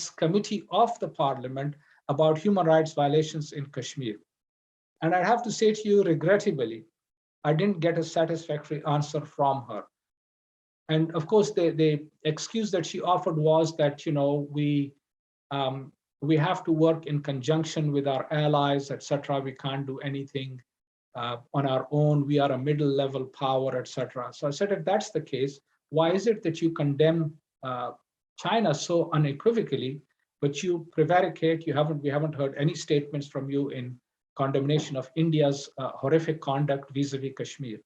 committee of the parliament about human rights violations in Kashmir. And I have to say to you, regrettably, I didn't get a satisfactory answer from her. And of course, the excuse that she offered was that, we have to work in conjunction with our allies, etc. We can't do anything on our own. We are a middle-level power, etc. So I said, if that's the case, why is it that you condemn China so unequivocally, but you prevaricate? We haven't heard any statements from you in condemnation of India's horrific conduct vis-a-vis Kashmir.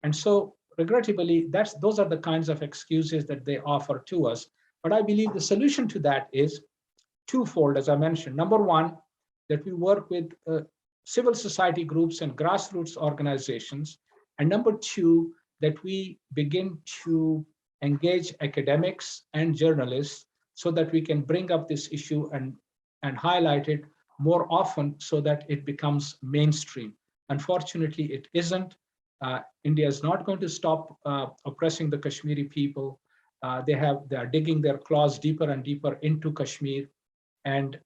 And so, regrettably, those are the kinds of excuses that they offer to us. But I believe the solution to that is twofold, as I mentioned. Number one, that we work with civil society groups and grassroots organizations. And number two, that we begin to engage academics and journalists so that we can bring up this issue and highlight it more often so that it becomes mainstream. Unfortunately, it isn't. India is not going to stop oppressing the Kashmiri people. They are digging their claws deeper and deeper into Kashmir. And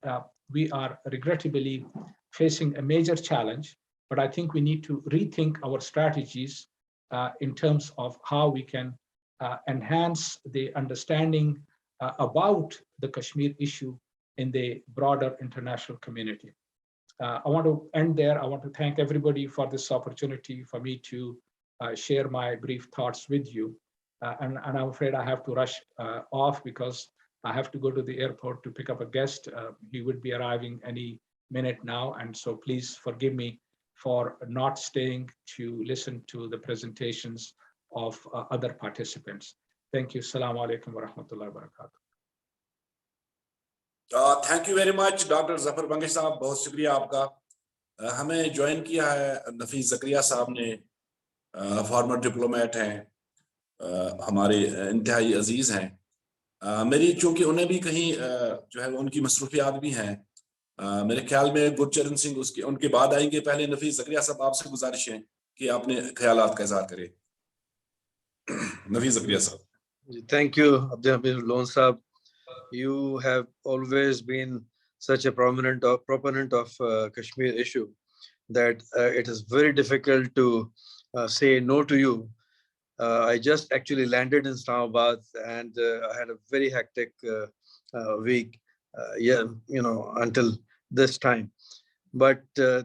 we are regrettably facing a major challenge, but I think we need to rethink our strategies in terms of how we can enhance the understanding about the Kashmir issue in the broader international community. I want to end there. I want to thank everybody for this opportunity for me to share my brief thoughts with you. And I'm afraid I have to rush off because I have to go to the airport to pick up a guest. He would be arriving any minute now. And so please forgive me for not staying to listen to the presentations of other participants. Thank you. Assalamu alaikum wa rahmatullahi wa barakatuh. Thank you very much doctor Zafar Bangash साहब, बहुत शुक्रिया आपका। हमें join किया है नफीस जकरिया साहब ने, farmer diplomat हैं, हमारे इंतहाई अजीज हैं। मेरी चूंकि उन्हें भी कहीं जो है उनकी मसरूफियात भी हैं, मेरे ख्याल में गुरचरण सिंह उनके बाद आएंगे। पहले नफीस जकरिया साहब, आपसे गुजारिश है कि आपने ख्यालात का इजहार करें। नफीस जकरिया साहब। Thank you Abdul Hamid loan साहब। You have always been such a proponent of Kashmir issue that it is very difficult to say no to you. I just actually landed in Islamabad and I had a very hectic week, until this time. But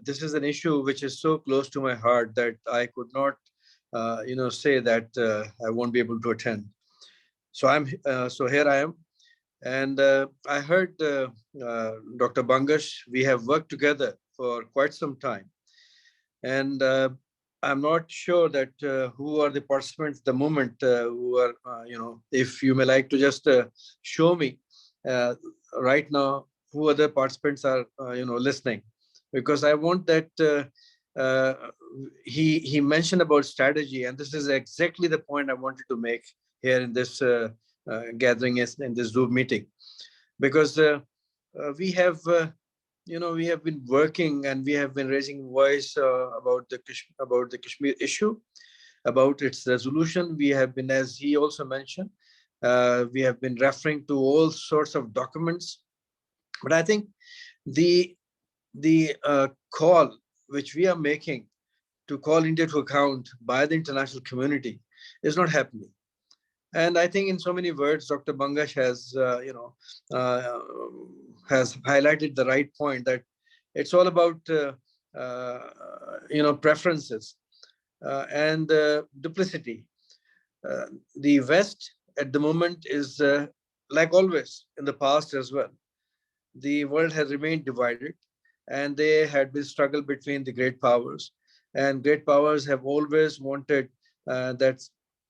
this is an issue which is so close to my heart that I could not, say that I won't be able to attend. So here I am. And I heard Dr. Bangash, we have worked together for quite some time. And I'm not sure that who are the participants at the moment who are, if you may like to just show me right now who other participants are, listening. Because I want that he mentioned about strategy, and this is exactly the point I wanted to make here in this gathering, in this Zoom meeting, because we have been working and we have been raising voice about the Kashmir issue, about its resolution. We have been, as he also mentioned, we have been referring to all sorts of documents. But I think the call which we are making to call India to account by the international community is not happening. And I think in so many words, Dr. Bangash has, has highlighted the right point, that it's all about, preferences and duplicity. The West at the moment is, like always in the past as well, the world has remained divided, and there had been struggle between the great powers, and great powers have always wanted that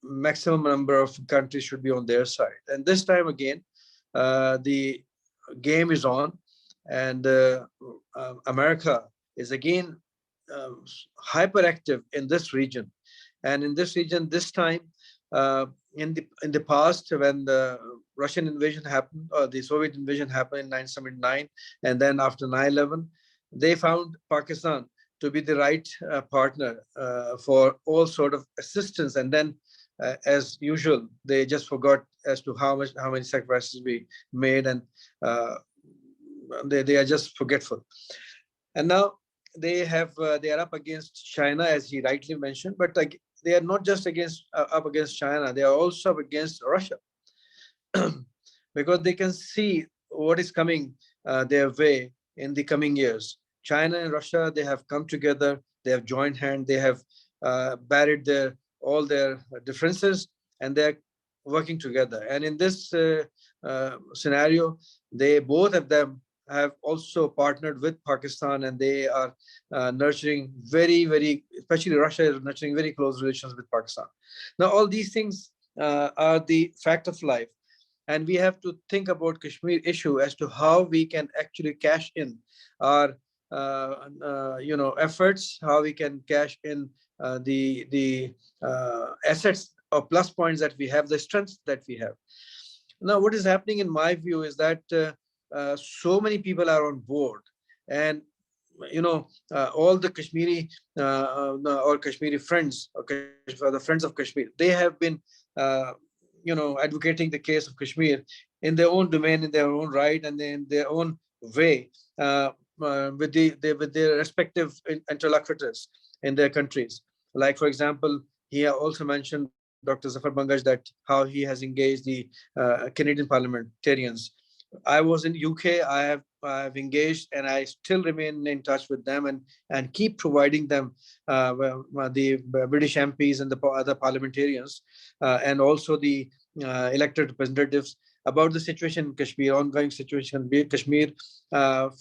maximum number of countries should be on their side. And this time again, the game is on, and America is again hyperactive in this region. And in this region, this time, in the past, when the Russian invasion happened, or the Soviet invasion happened in 1979, and then after 9/11, they found Pakistan to be the right partner for all sort of assistance. And then as usual, they just forgot as to how many sacrifices we made, and they are just forgetful. And now they are up against China, as he rightly mentioned, but like, they are not just up against China, they are also up against Russia. Because they can see what is coming their way in the coming years. China and Russia, they have come together, they have joined hand, they have buried all their differences, and they're working together. And in this scenario, they both of them have also partnered with Pakistan, and they are nurturing very, especially Russia is nurturing very close relations with Pakistan. Now, all these things are the fact of life. And we have to think about Kashmir issue as to how we can actually cash in our efforts, how we can cash in the assets or plus points that we have, the strengths that we have. Now, what is happening in my view is that so many people are on board, and all the Kashmiri or Kashmiri friends, or the friends of Kashmir, they have been advocating the case of Kashmir in their own domain, in their own right, and in their own way, with their respective interlocutors in their countries. Like, for example, he also mentioned, Dr. Zafar Bangash, that how he has engaged the Canadian parliamentarians. I was in UK. I have engaged, and I still remain in touch with them, and keep providing them the British MPs and the other parliamentarians, and also the elected representatives, about the situation in Kashmir, ongoing situation in Kashmir,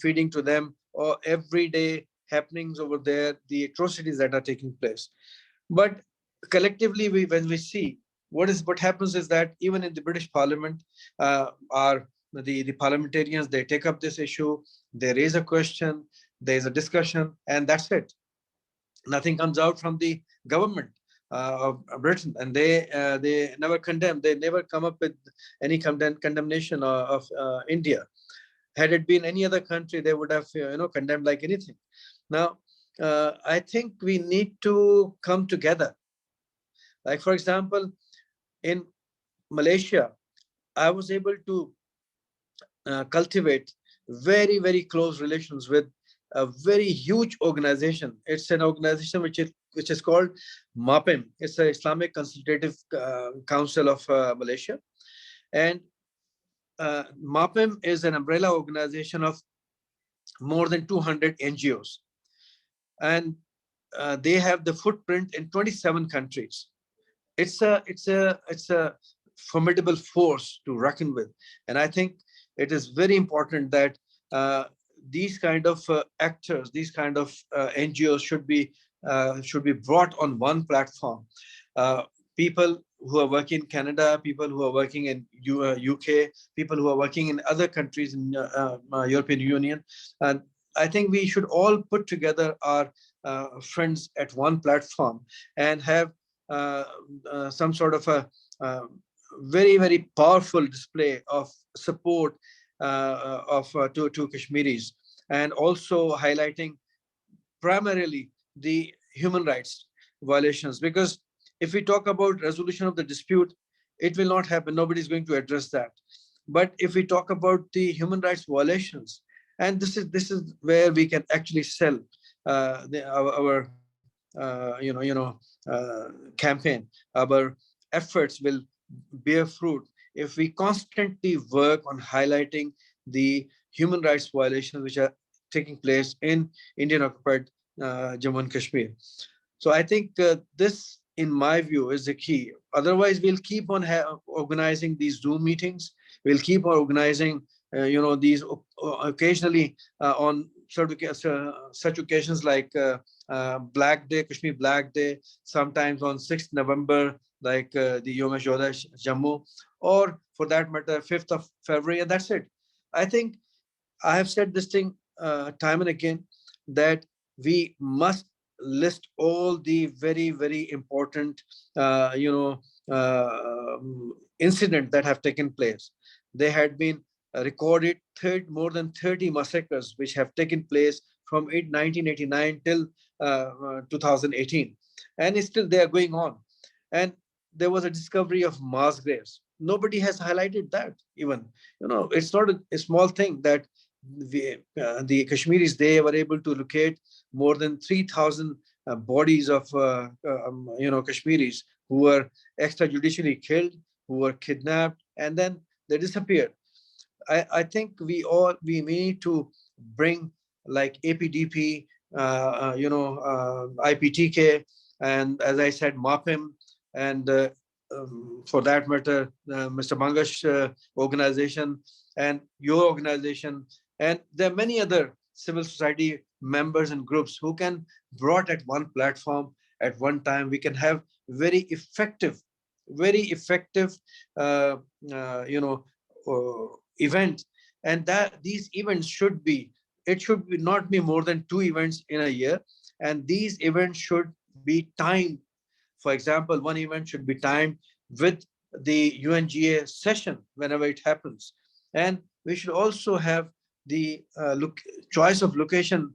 feeding to them or everyday happenings over there, the atrocities that are taking place. But collectively, when we see what happens is that even in the British Parliament, the parliamentarians, they take up this issue, they raise a question, there is a discussion, and that's it. Nothing comes out from the government of Britain, and they never condemn. They never come up with any condemnation of India. Had it been any other country, they would have condemned like anything. Now, I think we need to come together. Like, for example, in Malaysia, I was able to cultivate very close relations with a very huge organization. It's an organization which is called MAPIM. It's the Islamic Consultative Council of Malaysia. And MAPIM is an umbrella organization of more than 200 NGOs. And they have the footprint in 27 countries. It's a formidable force to reckon with. And I think it is very important that these kind of actors, these kind of NGOs should be brought on one platform. People who are working in Canada, people who are working in UK, people who are working in other countries in European Union. And I think we should all put together our friends at one platform and have some sort of a very powerful display of support to Kashmiris, and also highlighting primarily the human rights violations. Because if we talk about resolution of the dispute, it will not happen. Nobody's going to address that. But if we talk about the human rights violations, and this is where we can actually sell our campaign, our efforts will bear fruit if we constantly work on highlighting the human rights violations which are taking place in Indian occupied Jammu and Kashmir. So I think this, in my view, is the key. Otherwise, we'll keep on organizing these Zoom meetings. We'll keep on organizing, these occasionally on such occasions like Black Day, Kashmir Black Day, sometimes on 6th November, like the Yom Ashoda Jammu, or for that matter, 5th of February, and that's it. I think I have said this thing time and again, that we must list all the very important, incidents that have taken place. They had been recorded more than 30 massacres which have taken place from 1989 till 2018, and still they are going on. And there was a discovery of mass graves. Nobody has highlighted that even. It's not a small thing that the Kashmiris, they were able to locate more than 3,000 bodies of Kashmiris who were extrajudicially killed, who were kidnapped, and then they disappeared. I think we need to bring like APDP, IPTK, and as I said, MAPIM, and for that matter, Mr. Mangash organization and your organization, and there are many other civil society members and groups who can brought at one platform at one time. We can have very effective event, and that these events should be not be more than 2 events in a year, and these events should be timed. For example, one event should be timed with the UNGA session whenever it happens, and we should also have the choice of location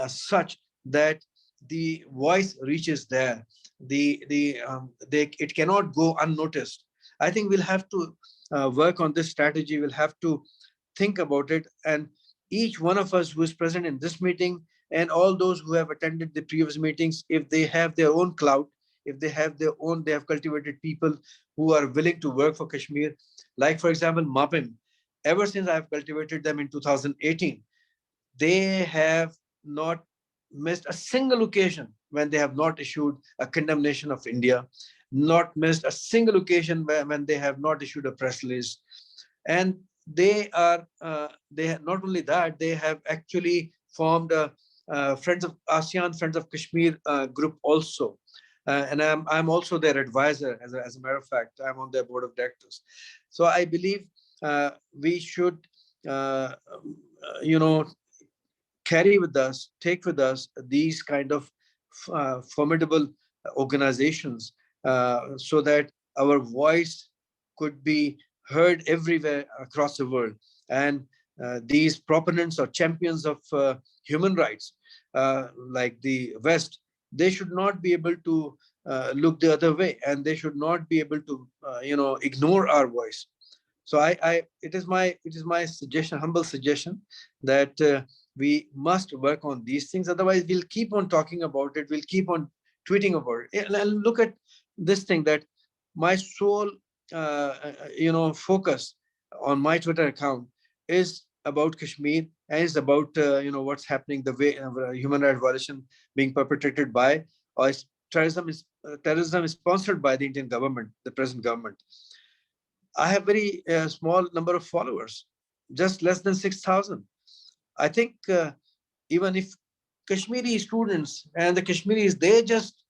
such that the voice reaches there. It cannot go unnoticed. I think we'll have to work on this strategy. We'll have to think about it, and each one of us who is present in this meeting and all those who have attended the previous meetings, if they have their own clout, if they have cultivated people who are willing to work for Kashmir, like for example MAPIM, ever since I've cultivated them in 2018, they have not missed a single occasion when they have not issued a condemnation of India, not missed a single occasion when they have not issued a press release. And they have not only that, they have actually formed a Friends of ASEAN, Friends of Kashmir group also. And I'm also their advisor, as a matter of fact. I'm on their board of directors. So I believe we should, carry with us, take with us these kind of formidable organizations so that our voice could be heard everywhere across the world. And these proponents or champions of human rights, like the West, they should not be able to look the other way, and they should not be able to, ignore our voice. So it is my suggestion, humble suggestion, that we must work on these things. Otherwise, we'll keep on talking about it. We'll keep on tweeting about it. And look at this thing, that my sole, focus on my Twitter account is about Kashmir, and it's about what's happening, the way human rights violation being perpetrated by, or terrorism is sponsored by the Indian government, the present government. I have very small number of followers, just less than 6,000. I think even if Kashmiri students and the Kashmiris, they just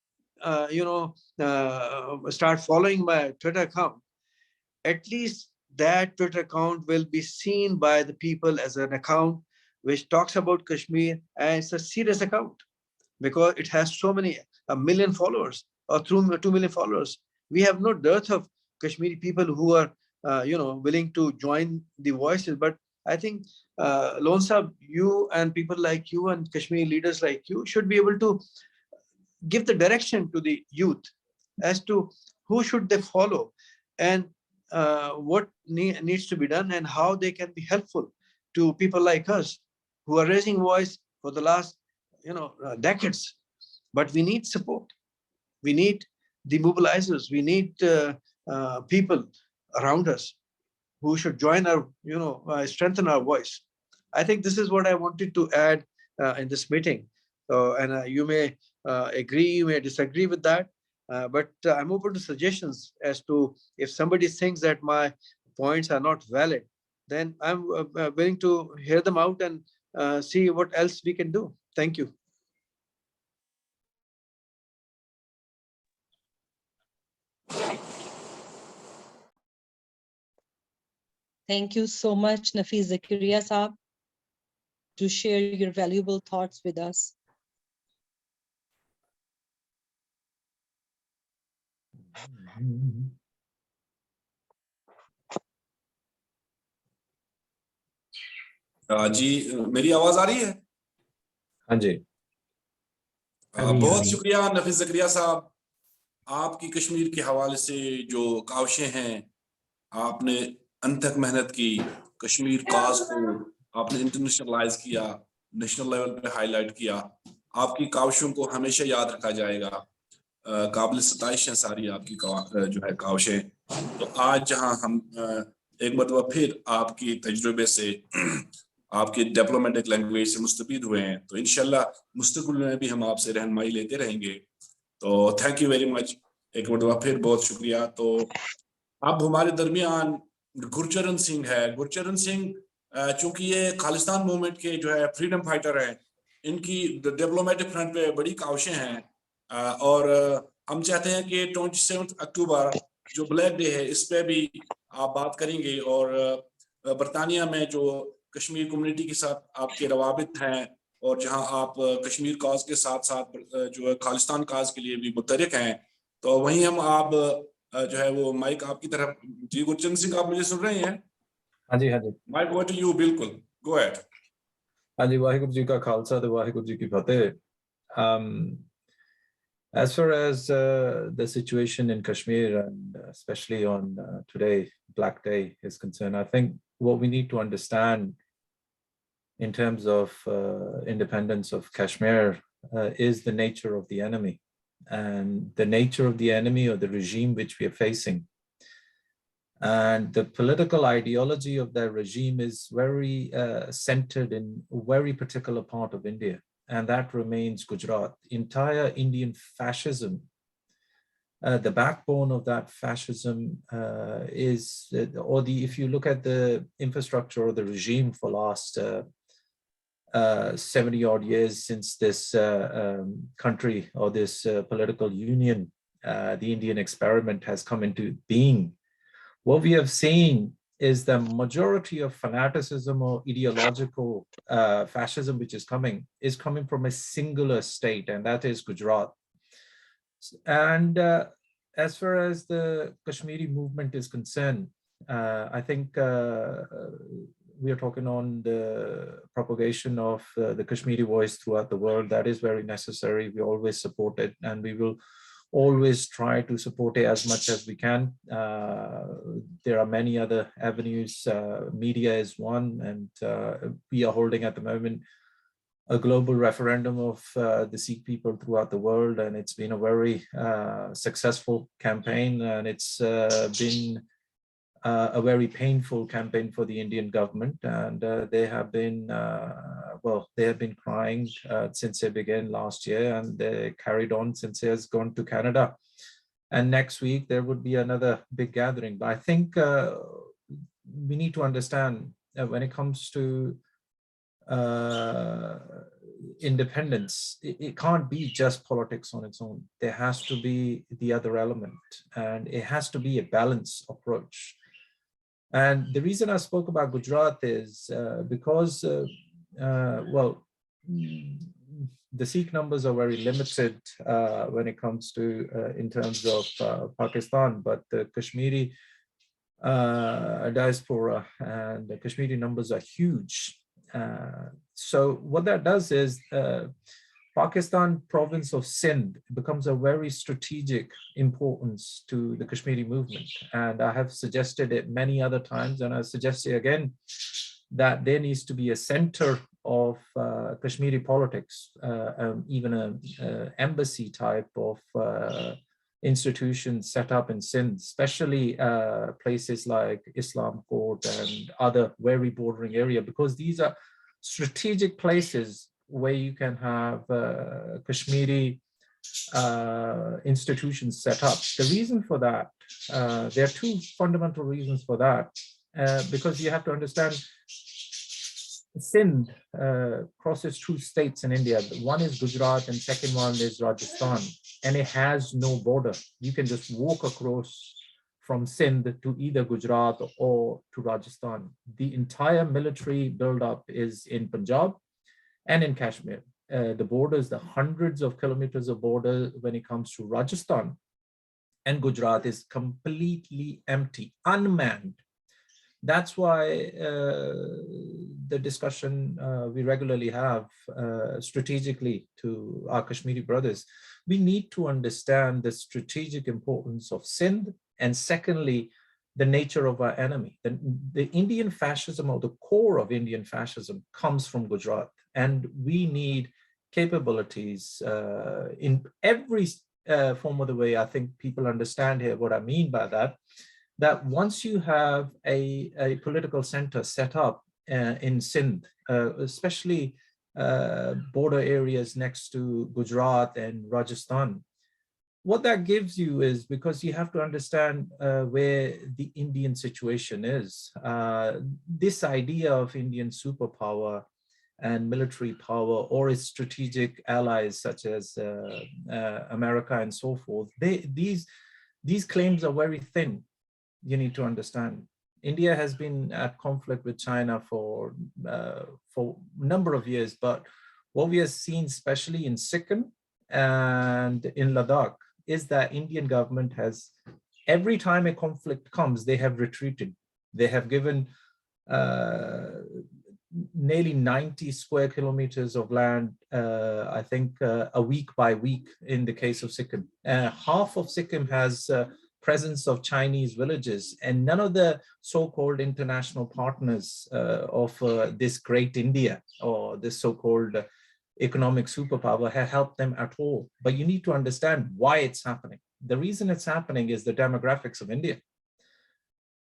start following my Twitter account, at least that Twitter account will be seen by the people as an account which talks about Kashmir, and it's a serious account because it has so many, 1 million followers or 2 million followers. We have no dearth of Kashmiri people who are willing to join the voices. But I think Lone Saab, you and people like you and Kashmiri leaders like you should be able to give the direction to the youth as to who should they follow, and what needs to be done, and how they can be helpful to people like us who are raising voice for the last decades. But we need support. We need the mobilizers. We need people around us who should join our, strengthen our voice. I think this is what I wanted to add in this meeting. And you may agree, you may disagree with that, but I'm open to suggestions as to if somebody thinks that my points are not valid, then I'm willing to hear them out and see what else we can do. Thank you. Thank you so much, Nafiz Zakaria Saab, to share your valuable thoughts with us. जी मेरी आवाज आ रही है? हाँ जी। बहुत शुक्रिया नफीस ज़करिया साहब, आपकी कश्मीर के हवाले से जो काविशें हैं, आपने अनथक मेहनत की, कश्मीर काज को आपने इंटरनेशनलाइज किया, नेशनल लेवल पे हाईलाइट किया, आपकी काविशों को हमेशा याद रखा जाएगा। काबिल सताइश हैं सारी आपकी जो है काविशें। तो आज जहां हम एक मरतबा फिर आपकी तजुर्बे से आपकी डिप्लोमेटिक लैंग्वेज से मुस्तफीद हुए हैं, तो इंशाल्लाह मुस्तकबिल में भी हम आपसे रहनुमाई लेते रहेंगे। तो थैंक यू वेरी मच, एक मरतबा फिर बहुत शुक्रिया। तो अब हमारे दरमियान गुरचरण सिंह है। गुरचरण सिंह चूंकि ये खालिस्तान मूवमेंट के जो है फ्रीडम फाइटर हैं, इनकी डिप्लोमेटिक फ्रंट पे बड़ी काविशें हैं और हम चाहते हैं कि 27 अक्टूबर जो ब्लैक डे है इस पे भी आप बात करेंगे और बरतानिया में जो कश्मीर कम्युनिटी के साथ आपके रवाबित हैं और जहां आप कश्मीर काज के साथ साथ जो है खालिस्तान काज के लिए भी मुतहरिक हैं, तो वहीं हम आप जो है वो माइक आपकी तरफ। जी गुरचरण सिंह, आप मुझे सुन रहे हैं? हाँ जी, हाँ जी। Mic over to you. बिल्कुल, गो अहेड। हाँ जी, वाहिगुरु जी का खालसा तो वाहिगुरु जी की फतेह। As far as the situation in Kashmir and especially on today, Black Day, is concerned, I think what we need to understand in terms of independence of Kashmir is the nature of the enemy and the nature of the enemy or the regime which we are facing. And the political ideology of that regime is very centered in a very particular part of India, and that remains Gujarat. Entire Indian fascism, the backbone of that fascism is, if you look at the infrastructure or the regime for last 70 odd years since this country or this political union, the Indian experiment has come into being, what we have seen is the majority of fanaticism or ideological fascism which is coming from a singular state, and that is Gujarat. And as far as the Kashmiri movement is concerned, I think we are talking on the propagation of the Kashmiri voice throughout the world. That is very necessary. We always support it, and we will always try to support it as much as we can. There are many other avenues. Media is one, and we are holding at the moment a global referendum of the Sikh people throughout the world, and it's been a very successful campaign, and it's been a very painful campaign for the Indian government, and they have been crying since they began last year, and they carried on since they has gone to Canada. And next week there would be another big gathering. But I think we need to understand when it comes to independence, it can't be just politics on its own. There has to be the other element, and it has to be a balanced approach. And the reason I spoke about Gujarat is because, the Sikh numbers are very limited when it comes to in terms of Pakistan, but the Kashmiri diaspora and the Kashmiri numbers are huge. So what that does is Pakistan province of Sindh becomes a very strategic importance to the Kashmiri movement. And I have suggested it many other times, and I suggest it again, that there needs to be a center of Kashmiri politics, even an embassy type of institutions set up in Sindh, especially places like Islam Court and other very bordering area, because these are strategic places where you can have Kashmiri institutions set up. The reason for that, there are two fundamental reasons for that, because you have to understand Sindh crosses two states in India. One is Gujarat and second one is Rajasthan, and it has no border. You can just walk across from Sindh to either Gujarat or to Rajasthan. The entire military buildup is in Punjab and in Kashmir. The borders, the hundreds of kilometers of border when it comes to Rajasthan and Gujarat is completely empty, unmanned. That's why the discussion we regularly have strategically to our Kashmiri brothers. We need to understand the strategic importance of Sindh, and secondly, the nature of our enemy. The Indian fascism, or the core of Indian fascism, comes from Gujarat, and we need capabilities in every form of the way. I think people understand here what I mean by that. That once you have a political center set up in Sindh, especially border areas next to Gujarat and Rajasthan, what that gives you is, because you have to understand where the Indian situation is, this idea of Indian superpower and military power, or its strategic allies such as America and so forth, these claims are very thin. You need to understand. India has been at conflict with China for a number of years, but what we have seen, especially in Sikkim and in Ladakh, is that Indian government has, every time a conflict comes, they have retreated. They have given nearly 90 square kilometers of land, I think a week by week in the case of Sikkim. Half of Sikkim has presence of Chinese villages, and none of the so-called international partners of this great India, or this so-called economic superpower, have helped them at all. But you need to understand why it's happening. The reason it's happening is the demographics of India.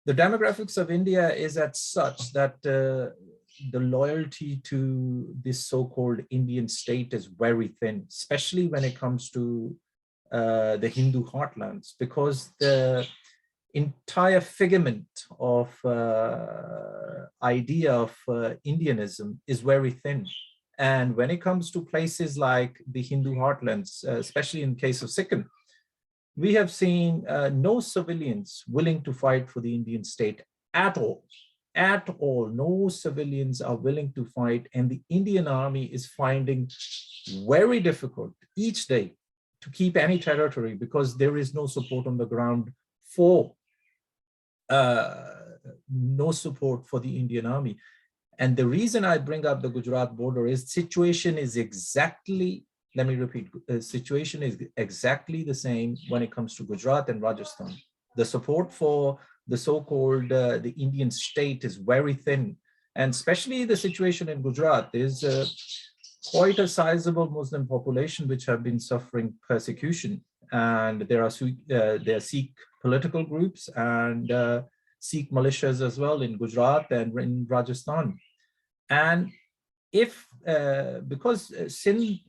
The demographics of India is at such that the loyalty to this so-called Indian state is very thin, especially when it comes to the Hindu heartlands, because the entire figment of idea of Indianism is very thin. And when it comes to places like the Hindu heartlands, especially in the case of Sikkim, we have seen no civilians willing to fight for the Indian state at all. At all, no civilians are willing to fight, and the Indian army is finding very difficult each day to keep any territory, because there is no support on the ground for no support for the Indian army. And the reason I bring up the Gujarat border is situation is exactly, let me repeat, the situation is exactly the same when it comes to Gujarat and Rajasthan. The support for the so-called the Indian state is very thin, and especially the situation in Gujarat is quite a sizable Muslim population which have been suffering persecution, and there are Sikh political groups and Sikh militias as well in Gujarat and in Rajasthan. And if because Sindh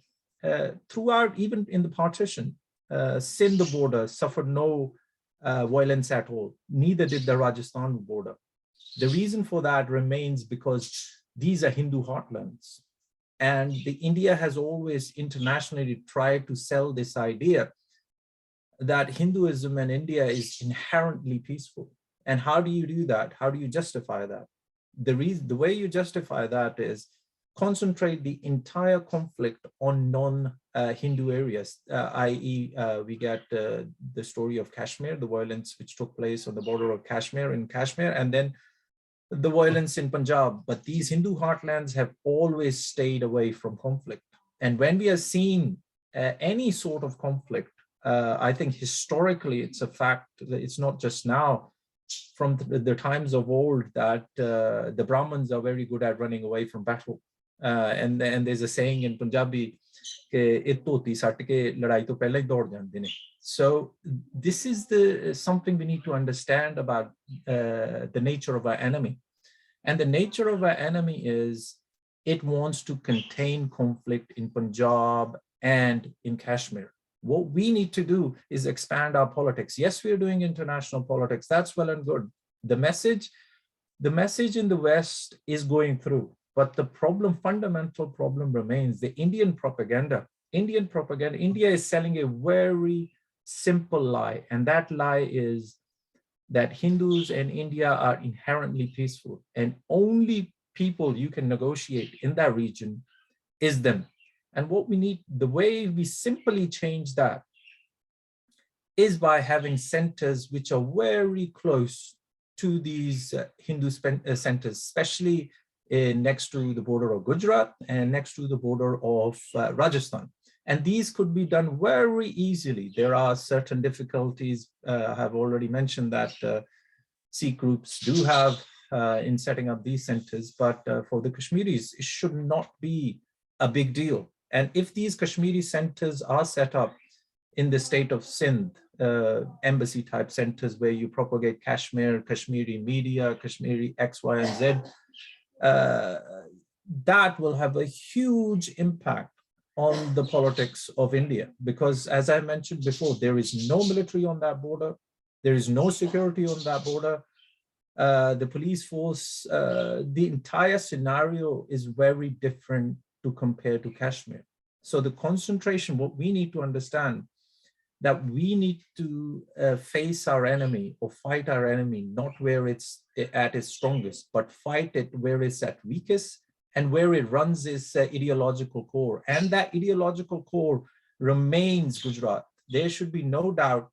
throughout, even in the partition, Sindh border suffered no violence at all. Neither did the Rajasthan border. The reason for that remains because these are Hindu heartlands. And India has always internationally tried to sell this idea that Hinduism in India is inherently peaceful. And how do you do that? How do you justify that? The way you justify that is concentrate the entire conflict on non-Hindu areas, i.e. We get the story of Kashmir, the violence which took place on the border of Kashmir, and then the violence in Punjab. But these Hindu heartlands have always stayed away from conflict. And when we are seeing any sort of conflict, I think historically it's a fact that it's not just now, from the times of old, that the Brahmins are very good at running away from battle. And there's a saying in Punjabi, so this is something we need to understand about the nature of our enemy. And the nature of our enemy is it wants to contain conflict in Punjab and in Kashmir. What we need to do is expand our politics. Yes, we are doing international politics. That's well and good. The message in the West is going through. But the fundamental problem remains the Indian propaganda. India is selling a very simple lie. And that lie is that Hindus and India are inherently peaceful. And only people you can negotiate in that region is them. And what we need, the way we simply change that is by having centers which are very close to these Hindu centers, especially next to the border of Gujarat and next to the border of Rajasthan. And these could be done very easily. There are certain difficulties. I have already mentioned that Sikh groups do have in setting up these centers, but for the Kashmiris, it should not be a big deal. And if these Kashmiri centers are set up in the state of Sindh, embassy type centers where you propagate Kashmir, Kashmiri media, Kashmiri X, Y, and Z, that will have a huge impact on the politics of India. Because as I mentioned before, there is no military on that border. There is no security on that border. The police force, the entire scenario is very different to compare to Kashmir. So the concentration, what we need to understand, that we need to face our enemy or fight our enemy, not where it's at its strongest, but fight it where it's at weakest and where it runs its ideological core. And that ideological core remains Gujarat. There should be no doubt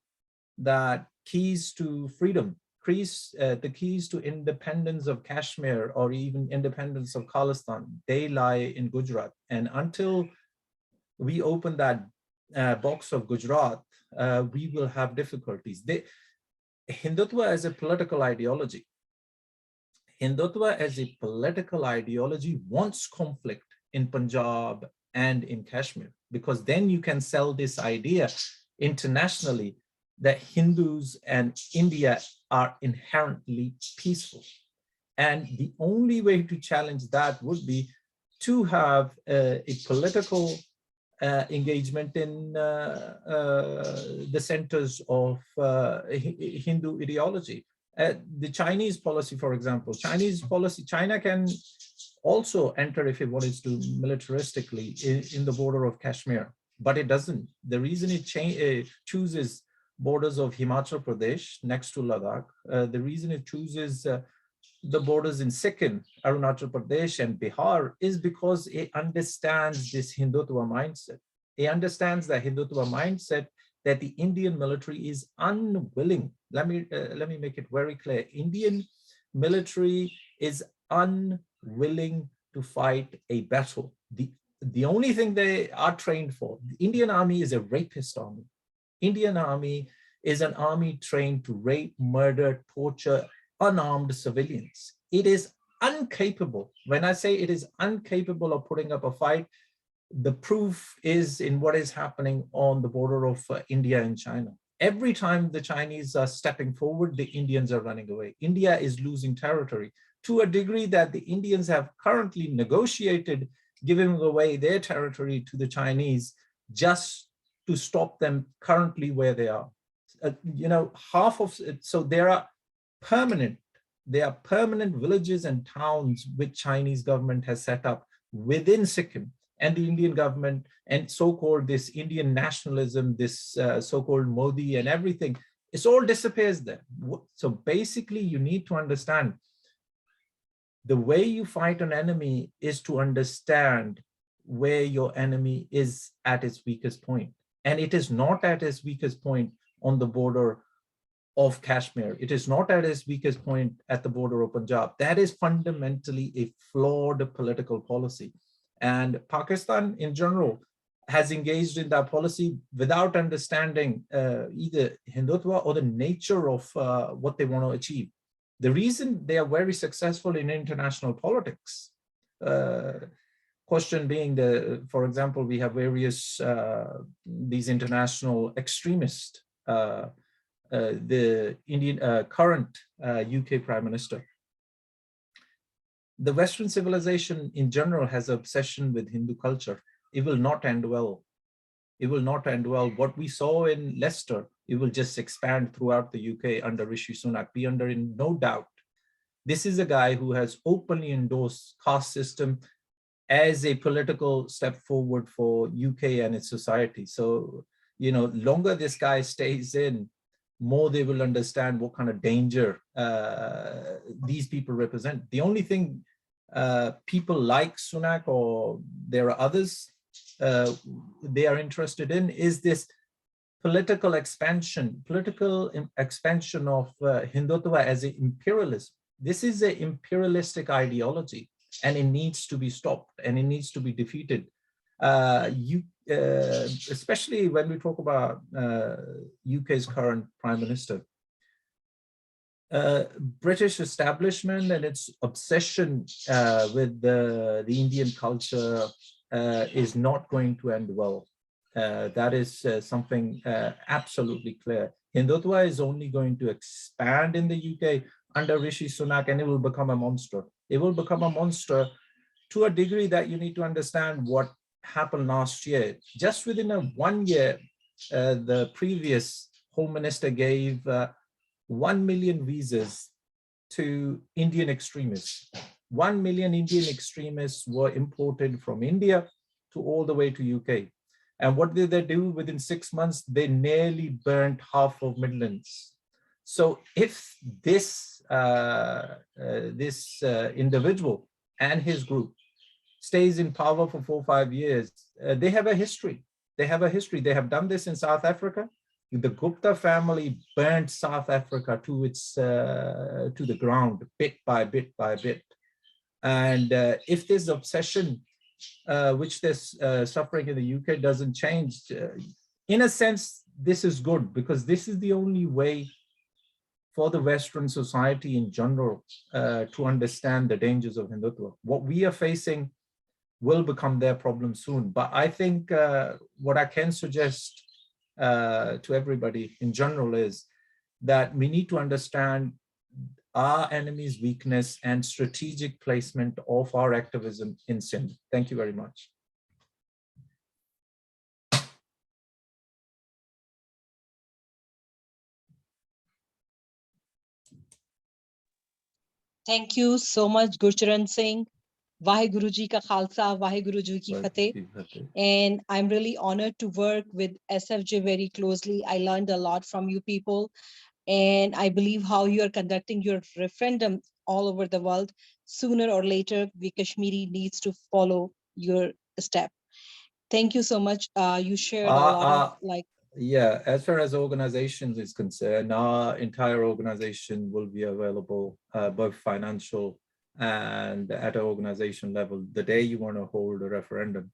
that keys to freedom, the keys to independence of Kashmir or even independence of Khalistan, they lie in Gujarat. And until we open that box of Gujarat, we will have difficulties. Hindutva as a political ideology, Hindutva as a political ideology wants conflict in Punjab and in Kashmir, because then you can sell this idea internationally that Hindus and India are inherently peaceful. And the only way to challenge that would be to have a political engagement in the centers of Hindu ideology. The Chinese policy, for example, China can also enter if it wanted to militaristically in the border of Kashmir, but it doesn't. The reason it chooses borders of Himachal Pradesh next to Ladakh, the reason it chooses the borders in Sikkim, Arunachal Pradesh, and Bihar is because it understands this Hindutva mindset. It understands the Hindutva mindset that the Indian military is unwilling. Let me make it very clear. Indian military is unwilling to fight a battle. The only thing they are trained for, the Indian army is a rapist army. Indian army is an army trained to rape, murder, torture unarmed civilians. It is incapable. When I say it is incapable of putting up a fight, the proof is in what is happening on the border of India and China. Every time the Chinese are stepping forward, the Indians are running away. India is losing territory to a degree that the Indians have currently negotiated giving away their territory to the Chinese just to stop them currently where they are. Half of it, so there are permanent villages and towns which Chinese government has set up within Sikkim, and the Indian government and so-called this Indian nationalism, this so-called Modi and everything, it all disappears there. So basically you need to understand the way you fight an enemy is to understand where your enemy is at its weakest point. And it is not at its weakest point on the border of Kashmir. It is not at its weakest point at the border of Punjab. That is fundamentally a flawed political policy. And Pakistan in general has engaged in that policy without understanding either Hindutva or the nature of what they want to achieve. The reason they are very successful in international politics, question being, for example, we have various, these international extremists, the Indian current UK Prime Minister. The Western civilization in general has an obsession with Hindu culture. It will not end well. It will not end well. What we saw in Leicester, it will just expand throughout the UK under Rishi Sunak. Be under in no doubt. This is a guy who has openly endorsed caste system as a political step forward for UK and its society. So, longer this guy stays in, more they will understand what kind of danger these people represent. The only thing people like Sunak, or there are others, they are interested in is this political expansion of Hindutva as an imperialism. This is an imperialistic ideology, and it needs to be stopped and it needs to be defeated. Especially when we talk about UK's current Prime Minister. British establishment and its obsession with the Indian culture is not going to end well. That is something absolutely clear. Hindutva is only going to expand in the UK under Rishi Sunak, and it will become a monster. It will become a monster to a degree that you need to understand what happened last year. Just within 1 year, the previous Home Minister gave 1 million visas to Indian extremists. 1 million Indian extremists were imported from India to all the way to UK. And what did they do within 6 months? They nearly burnt half of Midlands. So if this individual and his group stays in power for 4 or 5 years, they have a history. They have a history. They have done this in South Africa. The Gupta family burnt South Africa to the ground, bit by bit by bit. And if this obsession, which they're suffering in the UK, doesn't change, in a sense, this is good, because this is the only way for the Western society in general to understand the dangers of Hindutva. What we are facing will become their problem soon. But I think what I can suggest to everybody in general is that we need to understand our enemy's weakness and strategic placement of our activism in Sindh. Thank you very much. Thank you so much, Gurcharan Singh. Vaheguru Ji ka Khalsa, Vaheguru Ji ki Fateh. And I'm really honored to work with SFJ very closely. I learned a lot from you people. And I believe how you are conducting your referendum all over the world, sooner or later, we Kashmiri needs to follow your step. Thank you so much. You shared a lot of Yeah, as far as organizations is concerned, our entire organization will be available, both financial and at an organization level. The day you want to hold a referendum,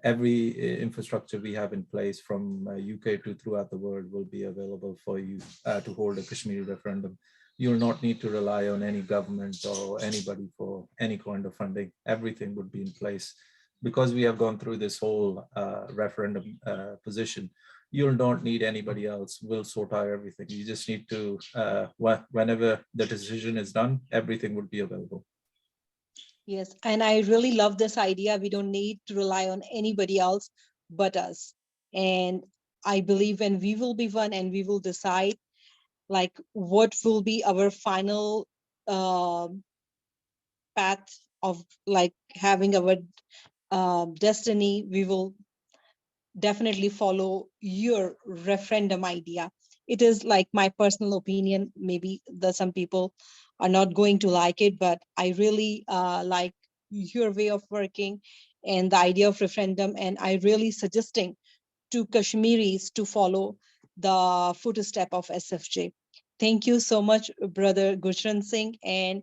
every infrastructure we have in place from UK to throughout the world will be available for you to hold a Kashmiri referendum. You will not need to rely on any government or anybody for any kind of funding. Everything would be in place. Because we have gone through this whole referendum position, you'll not need anybody else. We'll sort out everything. You just need to, whenever the decision is done, everything would be available. Yes, and I really love this idea. We don't need to rely on anybody else but us. And I believe when we will be one and we will decide like what will be our final path of like having our destiny, we will definitely follow your referendum idea. It is like my personal opinion. Maybe some people are not going to like it, but I really like your way of working and the idea of referendum. And I really suggesting to Kashmiris to follow the footstep of SFJ. Thank you so much, Brother Gurcharan Singh. And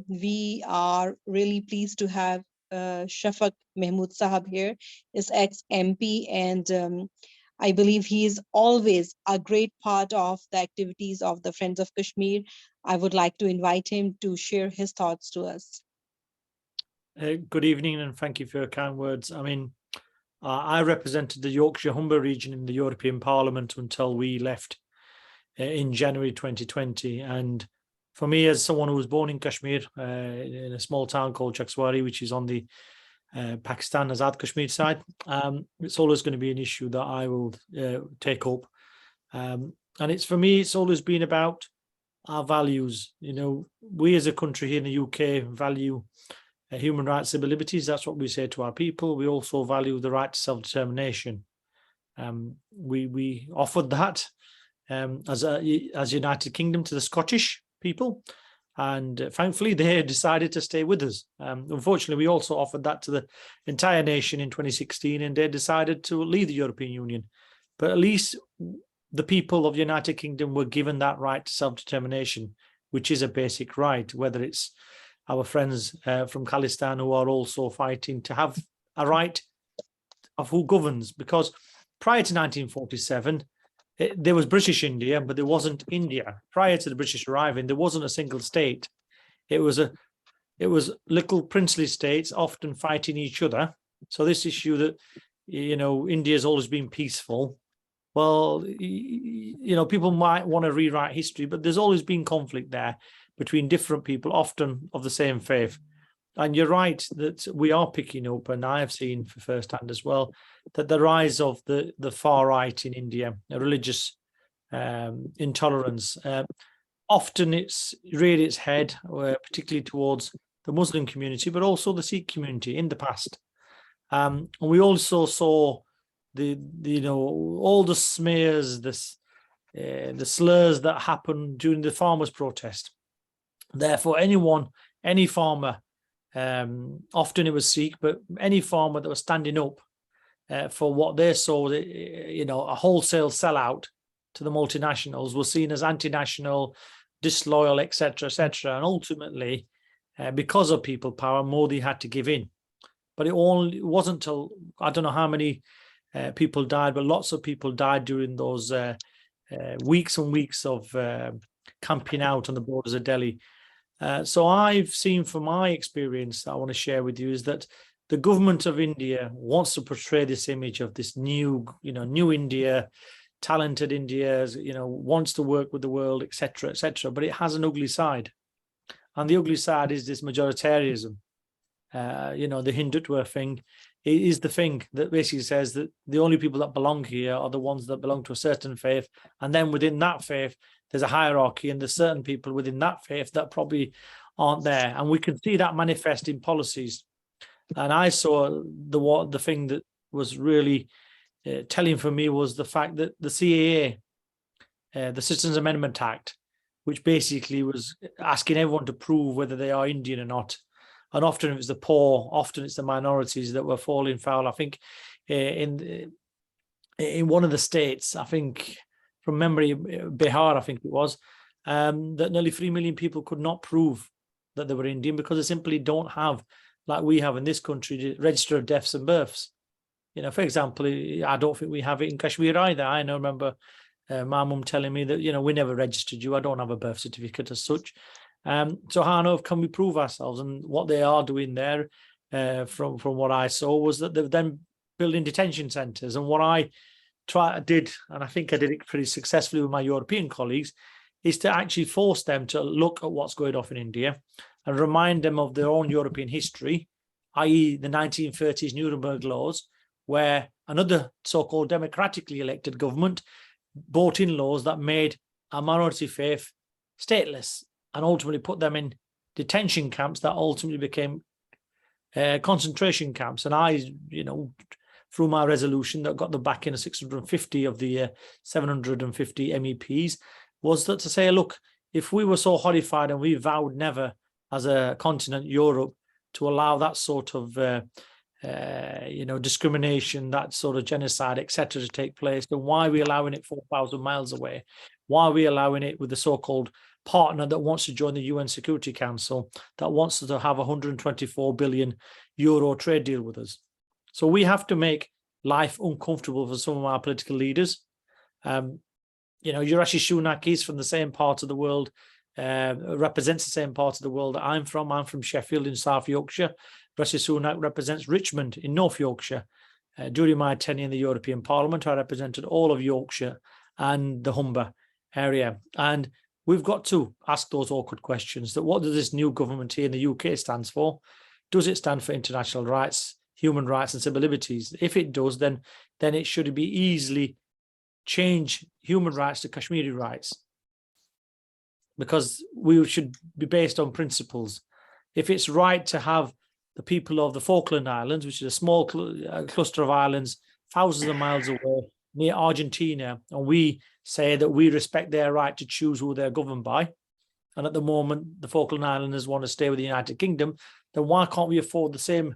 we are really pleased to have Shafaq Mahmood Sahab here, is ex-MP, and I believe he is always a great part of the activities of the Friends of Kashmir. I would like to invite him to share his thoughts to us. Good evening, and thank you for your kind words. I mean, I represented the Yorkshire Humber region in the European Parliament until we left in January 2020. And for me, as someone who was born in Kashmir, in a small town called Chakswari, which is on the Pakistan Azad Kashmir side, it's always going to be an issue that I will take up. And it's, for me, it's always been about our values. You know, we as a country here in the UK value human rights, civil liberties. That's what we say to our people. We also value the right to self-determination. We offered that as United Kingdom to the Scottish people, and thankfully they decided to stay with us. Unfortunately, we also offered that to the entire nation in 2016, and they decided to leave the European Union. but at least the people of the United Kingdom were given that right to self-determination, which is a basic right, whether it's our friends from Khalistan who are also fighting to have a right of who governs. Because prior to 1947, there was British India, but there wasn't India. Prior to the British arriving, there wasn't a single state. It was little princely states often fighting each other. So this issue that, you know, India's always been peaceful. Well, you know, people might want to rewrite history, but there's always been conflict there between different people, often of the same faith. And you're right that we are picking up, and I have seen for firsthand as well, that the rise of the far right in India, religious intolerance, often it's reared its head, particularly towards the Muslim community, but also the Sikh community in the past. And we also saw all the smears, the slurs that happened during the farmers' protest. Therefore, any farmer, often it was Sikh, but any farmer that was standing up for what they saw, you know, a wholesale sellout to the multinationals, was seen as anti-national, disloyal, etc., etc. And ultimately, because of people power, Modi had to give in. But it wasn't until, I don't know how many people died, but lots of people died during those weeks and weeks of camping out on the borders of Delhi. So I've seen from my experience that I want to share with you is that the government of India wants to portray this image of this new India, talented India, you know, wants to work with the world, etc., etc. But it has an ugly side. And the ugly side is this majoritarianism. You know, the Hindutva thing is the thing that basically says that the only people that belong here are the ones that belong to a certain faith. And then within that faith, there's a hierarchy, and there's certain people within that faith that probably aren't there. And we can see that manifest in policies. And I saw the thing that was really telling for me was the fact that the CAA, the Citizens Amendment Act, which basically was asking everyone to prove whether they are Indian or not. And often it was the poor, often it's the minorities that were falling foul. I think in one of the states, I think from memory, Bihar, I think it was, that nearly 3 million people could not prove that they were Indian because they simply don't have, like we have in this country, the register of deaths and births. You know, for example, I don't think we have it in Kashmir either. I remember my mum telling me that, you know, we never registered you. I don't have a birth certificate as such. So how on earth can we prove ourselves? And what they are doing there, from what I saw, was that they're then building detention centres. And what I did, and I think I did it pretty successfully with my European colleagues, is to actually force them to look at what's going on in India and remind them of their own European history, i.e. the 1930s Nuremberg laws, where another so-called democratically elected government brought in laws that made a minority faith stateless and ultimately put them in detention camps that ultimately became concentration camps. And I, you know, through my resolution that got the backing of 650 of the 750 MEPs, was that to say, look, if we were so horrified and we vowed never as a continent, Europe, to allow that sort of discrimination, that sort of genocide, etc., to take place, then why are we allowing it 4,000 miles away? Why are we allowing it with the so-called partner that wants to join the UN Security Council, that wants to have a 124 billion euro trade deal with us? So we have to make life uncomfortable for some of our political leaders. Rishi Sunak is from the same part of the world, represents the same part of the world that I'm from. I'm from Sheffield in South Yorkshire. Rishi Sunak represents Richmond in North Yorkshire. During my tenure in the European Parliament, I represented all of Yorkshire and the Humber area. And we've got to ask those awkward questions, that what does this new government here in the UK stand for? Does it stand for international rights, human rights and civil liberties? If it does, then it should be easily change human rights to Kashmiri rights, because we should be based on principles. If it's right to have the people of the Falkland Islands, which is a small cluster of islands thousands of miles away near Argentina, and we say that we respect their right to choose who they're governed by, and at the moment the Falkland Islanders want to stay with the United Kingdom, then why can't we afford the same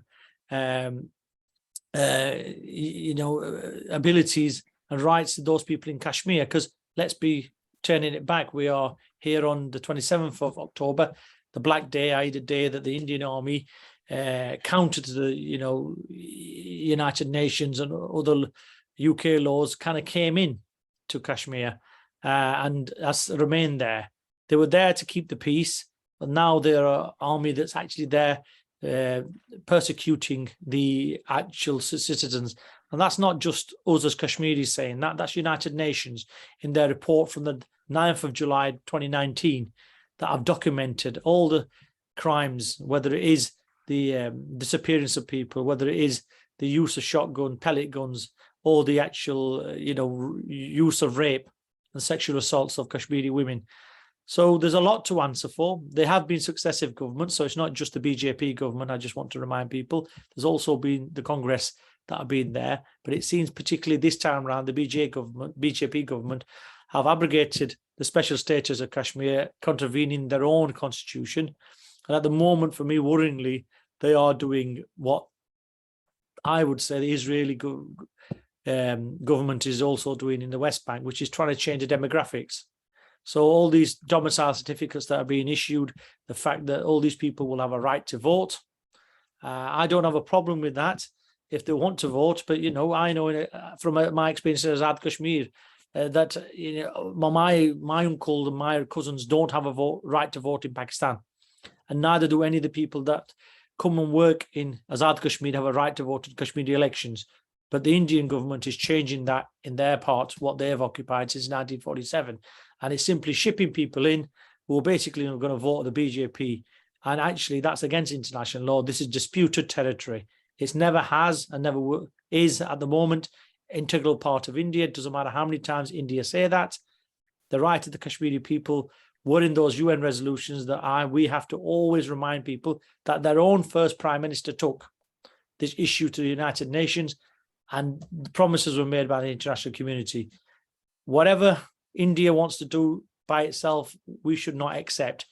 abilities and rights to those people in Kashmir. Because let's be turning it back. We are here on the 27th of October, the Black Day, i.e. the day that the Indian Army counter to the United Nations and other UK laws kind of came in to Kashmir and has remained there. They were there to keep the peace, but now they're an army that's actually there persecuting the actual citizens. And that's not just us as Kashmiris saying that, that's United Nations in their report from the 9th of July 2019 that have documented all the crimes, whether it is the disappearance of people, whether it is the use of shotgun, pellet guns, or the actual, use of rape and sexual assaults of Kashmiri women. So there's a lot to answer for. There have been successive governments, so it's not just the BJP government. I just want to remind people, there's also been the Congress that have been there, but it seems particularly this time around, the BJP government have abrogated the special status of Kashmir, contravening their own constitution. And at the moment, for me, worryingly, they are doing what I would say the Israeli government is also doing in the West Bank, which is trying to change the demographics. So all these domicile certificates that are being issued, the fact that all these people will have a right to vote, I don't have a problem with that if they want to vote. But, I know from my experience as Azad Kashmir, that my uncle and my cousins don't have a right to vote in Pakistan. And neither do any of the people that come and work in Azad Kashmir have a right to vote in Kashmiri elections. But the Indian government is changing that in their part, what they have occupied since 1947. And it's simply shipping people in who are basically going to vote the BJP. And actually, that's against international law. This is disputed territory. It never has and never is at the moment integral part of India. It doesn't matter how many times India say that. The right of the Kashmiri people were in those UN resolutions that we have to always remind people that their own first prime minister took this issue to the United Nations, and the promises were made by the international community. Whatever India wants to do by itself, we should not accept.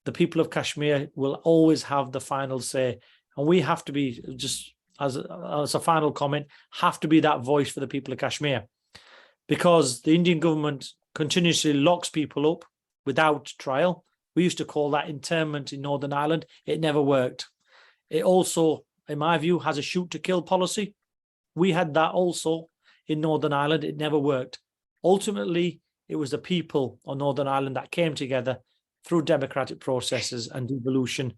The people of Kashmir will always have the final say. And we have to be, just as a final comment, have to be that voice for the people of Kashmir. Because the Indian government continuously locks people up without trial. We used to call that internment in Northern Ireland. It never worked. It also, in my view, has a shoot to kill policy. We had that also in Northern Ireland. It never worked. Ultimately, it was the people on Northern Ireland that came together through democratic processes and devolution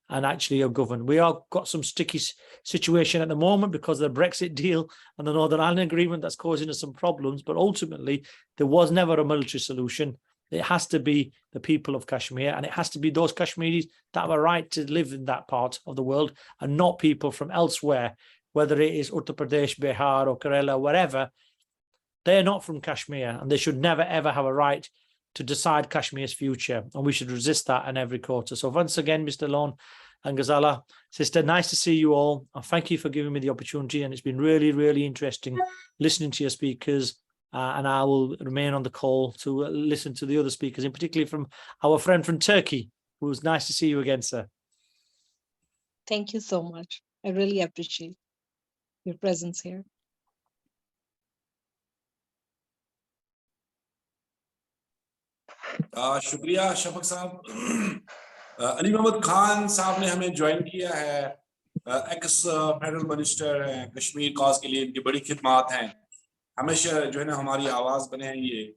and actually are governed. We have got some sticky situation at the moment because of the Brexit deal and the Northern Ireland Agreement that's causing us some problems. But ultimately, there was never a military solution. It has to be the people of Kashmir, and it has to be those Kashmiris that have a right to live in that part of the world and not people from elsewhere, whether it is Uttar Pradesh, Bihar or Kerala, wherever. They're not from Kashmir, and they should never, ever have a right to decide Kashmir's future. And we should resist that in every quarter. So once again, Mr. Lone and Ghazala, sister, nice to see you all. And thank you for giving me the opportunity. And it's been really, really interesting listening to your speakers. And I will remain on the call to listen to the other speakers, and particularly from our friend from Turkey. It was nice to see you again, sir. Thank you so much. I really appreciate your presence here. शुक्रिया शफक साहब. अली मोहम्मद खान साहब ने हमें join किया है. X federal minister हैं, Kashmir cause के लिए इनकी बड़ी खिदमत हैं. हमेशा जो है ना हमारी आवाज बने हैं ये,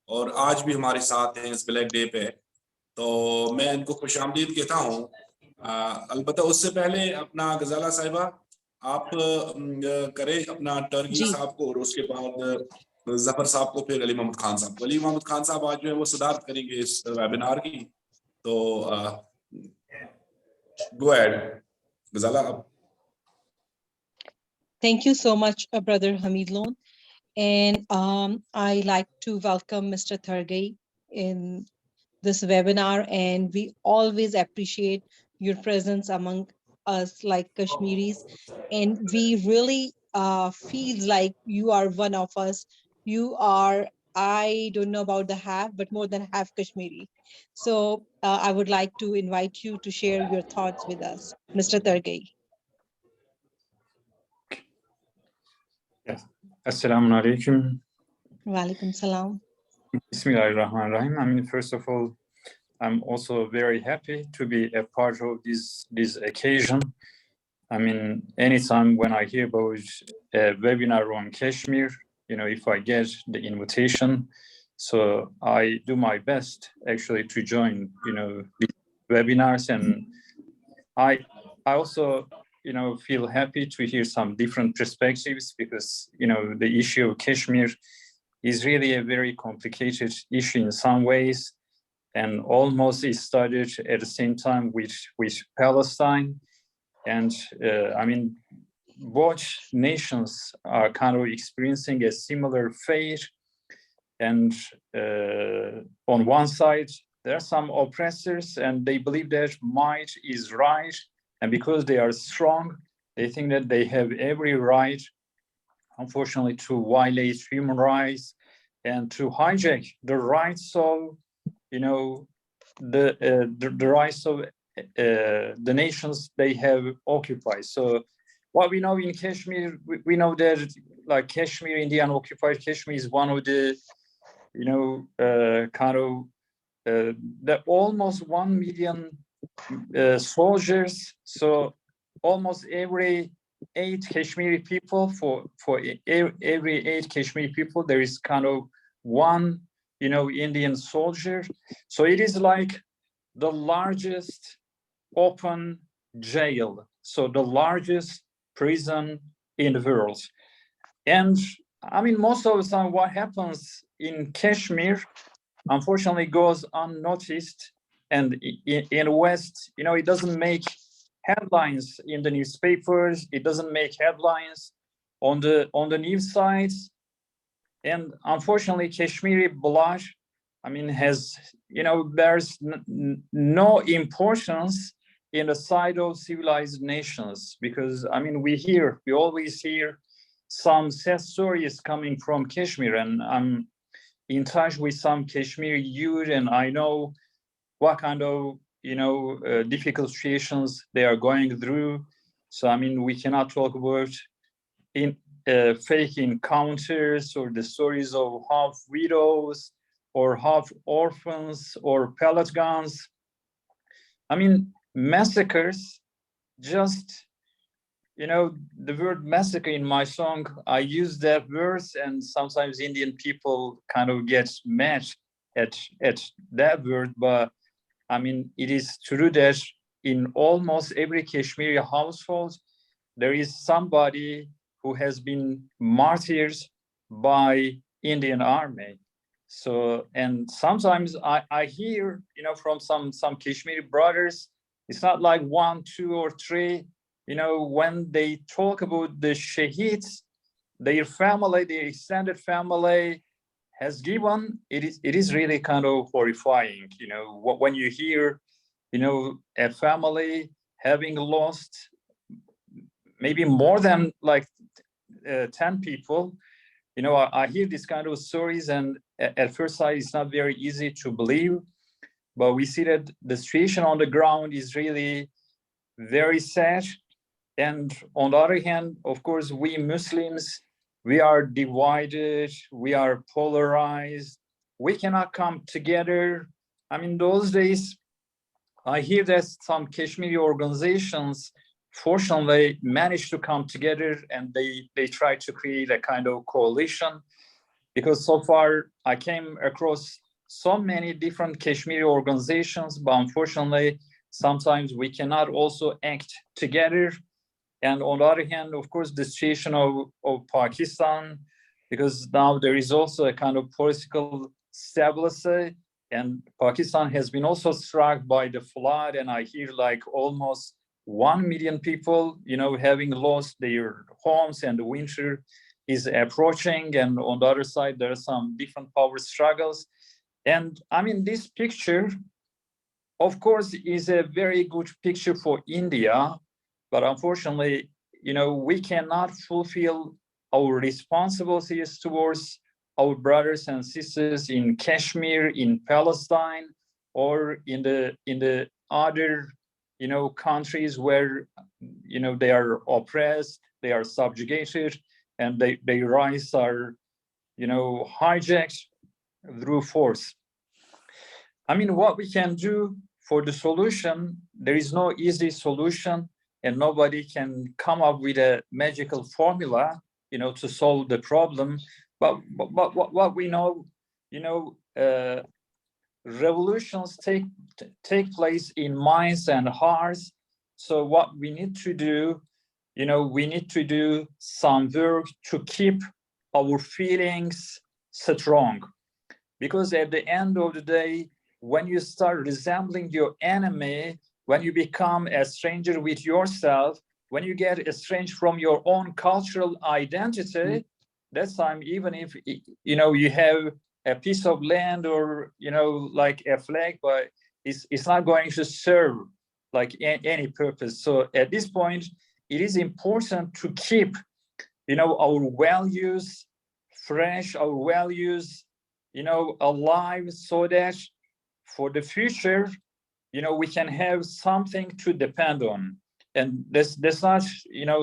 और आज भी हमारे साथ हैं इस ब्लैक डे पे. तो मैं इनको खुशामदीद कहता हूँ. अलबत्ता उससे पहले अपना गजाला साहिबा आप करें अपना टर्की साहब को, और उसके बाद जफर साहब को, फिर अली मोहम्मद खान साहब. अली मोहम्मद खान साहब आज जो है वो सदारत करेंगे इस वेबिनार की. तो go ahead Ghazala. Thank you so much, Brother Hamid Lone. And I like to welcome Mr. Thargai in this webinar. And we always appreciate your presence among us like Kashmiris. And we really feel like you are one of us. You are, I don't know about the half, but more than half Kashmiri. So I would like to invite you to share your thoughts with us, Mr. Thargai. Assalamu alaikum. Walaikum salam. Bismillahirrahmanirrahim. I mean, first of all, I'm also very happy to be a part of this occasion. I mean, anytime when I hear about a webinar on Kashmir, you know, if I get the invitation, so I do my best actually to join, you know, the webinars, and I also, you know, feel happy to hear some different perspectives, because, you know, the issue of Kashmir is really a very complicated issue in some ways, and almost it started at the same time with Palestine. And I mean, both nations are kind of experiencing a similar fate. And on one side, there are some oppressors, and they believe that might is right. And because they are strong, they think that they have every right, unfortunately, to violate human rights and to hijack the rights of, you know, the rights of the nations they have occupied. So what we know in Kashmir, we know that like Kashmir, Indian occupied Kashmir is one of the, you know, kind of the almost 1 million soldiers. So almost every 8 Kashmiri people, for every 8 Kashmiri people, there is kind of one, you know, Indian soldier. So it is like the largest open jail, so the largest prison in the world. And I mean, most of the time what happens in Kashmir, unfortunately, goes unnoticed. And in West, you know, it doesn't make headlines in the newspapers, it doesn't make headlines on the news sites. And unfortunately, Kashmiri blood, I mean, has, you know, bears no importance in the side of civilized nations, because I mean, we always hear some sad stories coming from Kashmir, and I'm in touch with some Kashmiri youth, and I know what kind of, you know, difficult situations they are going through. So I mean, we cannot talk about fake encounters or the stories of half widows or half orphans or pellet guns. I mean, massacres, just, you know, the word massacre in my song, I use that word, and sometimes Indian people kind of get mad at that word. But I mean, it is true that in almost every Kashmiri household, there is somebody who has been martyred by Indian army. So, and sometimes I hear, you know, from some Kashmiri brothers, it's not like 1, 2, or 3, you know, when they talk about the shaheeds, their family, their extended family has given, it is really kind of horrifying, you know, when you hear, you know, a family having lost maybe more than like 10 people. You know, I hear these kind of stories, and at first sight, it's not very easy to believe, but we see that the situation on the ground is really very sad. And on the other hand, of course, we Muslims, we are divided, we are polarized, we cannot come together. I mean, those days, I hear that some Kashmiri organizations fortunately managed to come together, and they try to create a kind of coalition, because so far I came across so many different Kashmiri organizations, but unfortunately, sometimes we cannot also act together. And on the other hand, of course, the situation of Pakistan, because now there is also a kind of political stability, and Pakistan has been also struck by the flood, and I hear like almost 1 million people, you know, having lost their homes, and the winter is approaching. And on the other side, there are some different power struggles. And I mean, this picture, of course, is a very good picture for India, but unfortunately, you know, we cannot fulfill our responsibilities towards our brothers and sisters in Kashmir, in Palestine, or in the other, you know, countries where, you know, they are oppressed, they are subjugated, and their rights are, hijacked through force. I mean, what we can do for the solution, there is no easy solution, and nobody can come up with a magical formula, to solve the problem. But what we know, revolutions take place in minds and hearts. So what we need to do, we need to do some work to keep our feelings strong, because at the end of the day, when you start resembling your enemy, when you become a stranger with yourself, when you get estranged from your own cultural identity, that time, even if you have a piece of land or like a flag, but it's not going to serve like any purpose. So at this point, it is important to keep our values fresh, our values alive, so that for the future we can have something to depend on. And that's not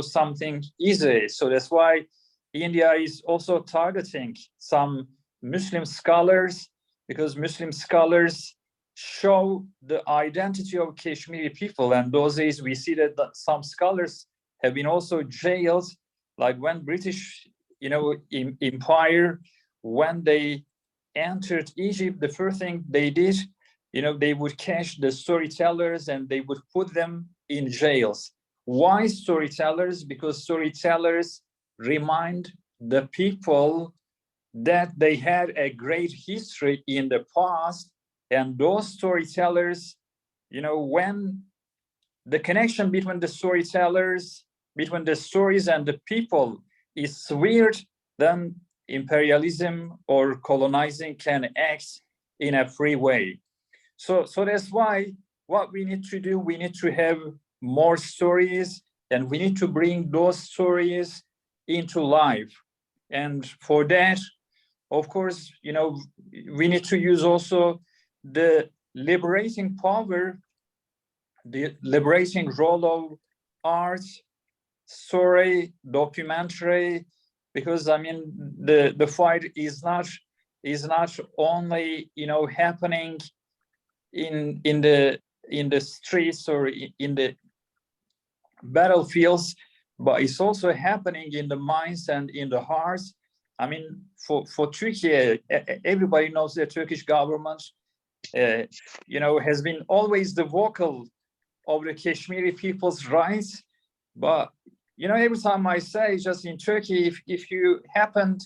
something easy. So that's why India is also targeting some Muslim scholars, because Muslim scholars show the identity of Kashmiri people. And those days we see that some scholars have been also jailed, like when British empire, when they entered Egypt, the first thing they did, they would catch the storytellers and they would put them in jails. Why storytellers? Because storytellers remind the people that they had a great history in the past, and those storytellers, when the connection between the storytellers, between the stories and the people is weird, then imperialism or colonizing can act in a free way. So that's why what we need to do, we need to have more stories, and we need to bring those stories into life. And for that, of course, we need to use also the liberating power, the liberating role of art, story, documentary, because I mean the fight is not only happening in the streets or in the battlefields, but it's also happening in the minds and in the hearts. I mean, for Turkey, everybody knows the Turkish government, has been always the vocal of the Kashmiri people's rights. But, every time I say, just in Turkey, if you happened,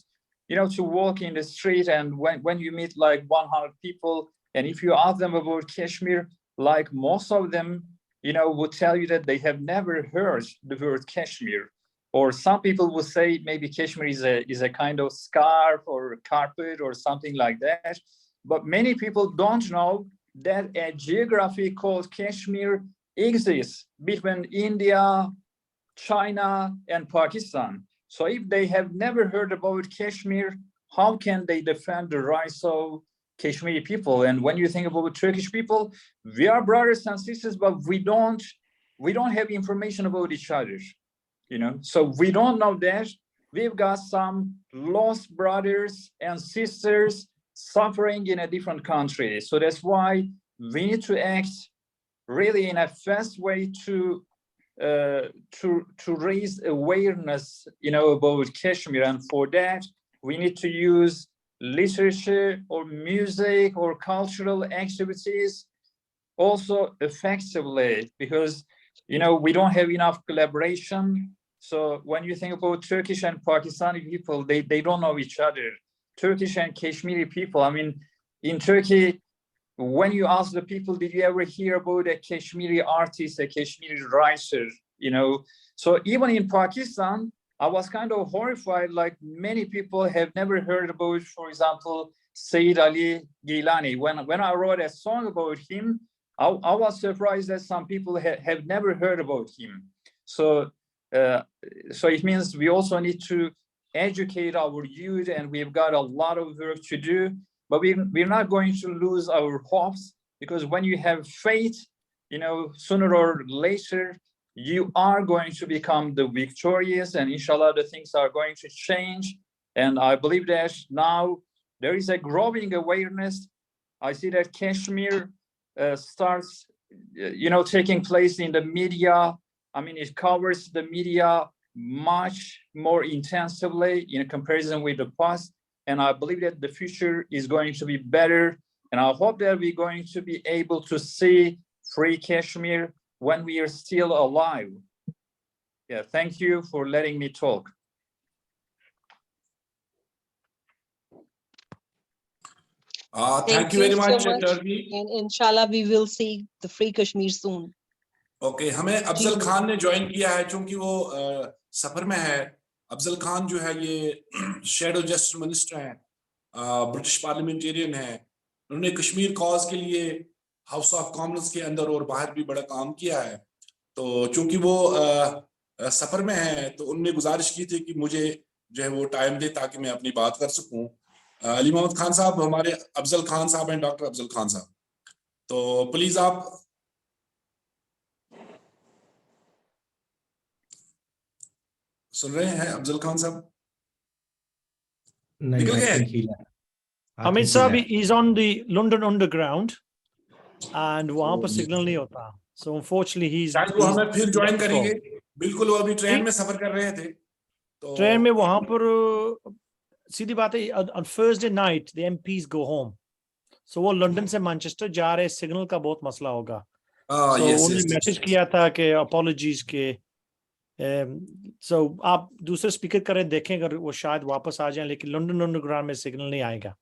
to walk in the street, and when you meet like 100 people, and if you ask them about Kashmir, like most of them, would tell you that they have never heard the word Kashmir. Or some people will say maybe Kashmir is a kind of scarf or carpet or something like that. But many people don't know that a geography called Kashmir exists between India, China, and Pakistan. So if they have never heard about Kashmir, how can they defend the rights of Kashmiri people? And when you think about Turkish people, we are brothers and sisters, but we don't have information about each other. So we don't know that we've got some lost brothers and sisters suffering in a different country. So that's why we need to act really in a fast way to raise awareness, about Kashmir. And for that, we need to use literature or music or cultural activities also effectively, because we don't have enough collaboration. So when you think about Turkish and Pakistani people, they don't know each other. Turkish and Kashmiri people, I mean, in Turkey, when you ask the people, did you ever hear about a Kashmiri artist, a Kashmiri writer, So even in Pakistan, I was kind of horrified, like many people have never heard about, for example, Sayyid Ali Gilani. When I wrote a song about him, I was surprised that some people have never heard about him. So it means we also need to educate our youth, and we've got a lot of work to do, but we're not going to lose our hopes, because when you have faith, sooner or later, you are going to become the victorious, and inshallah, the things are going to change. And I believe that now there is a growing awareness. I see that Kashmir starts, taking place in the media. I mean, it covers the media much more intensively in comparison with the past. And I believe that the future is going to be better. And I hope that we're going to be able to see free Kashmir when we are still alive. Yeah, thank you for letting me talk. Thank you very so much, much. Turki. And inshallah, we will see the free Kashmir soon. Okay हमें अफजल खान ने join किया है क्योंकि वो सफर में है। अफजल खान जो है ये शेडो जस्टिस मिनिस्टर हैं, ब्रिटिश पार्लियामेंटेरियन हैं। उन्होंने कश्मीर कॉज के लिए हाउस ऑफ कॉमन्स के अंदर और बाहर भी बड़ा काम किया है। तो चूंकि वो सफर में है तो उन्होंने गुजारिश की थी कि मुझे जो है वो टाइम दे ताकि मैं अपनी बात कर सकूं। अली मोहम्मद खान साहब हमारे अफजल खान साहब हैं, डॉक्टर अफजल खान साहब, तो प्लीज आप सुन रहे हैं अफजल खान साहब? निकल गए? Hamid Saab is on the London Underground and वहाँ पर सिग्नल नहीं होता, so unfortunately he's वो हमें फिर ज्वाइन करेंगे। बिल्कुल, वो अभी ट्रेन में सफर कर रहे थे तो ट्रेन में वहाँ पर सीधी बात है, on Thursday night the MPs go home, so वो लंदन से मैनचेस्टर जा रहे, सिग्नल का बहुत मसला होगा। So उन्होंने मैसेज किया था कि apologies के so आप दूसरे स्पीकर करें, देखें अगर वो शायद वापस आ जाएं, लेकिन लंदन अंडरग्राउंड में सिग्नल नहीं आएगा।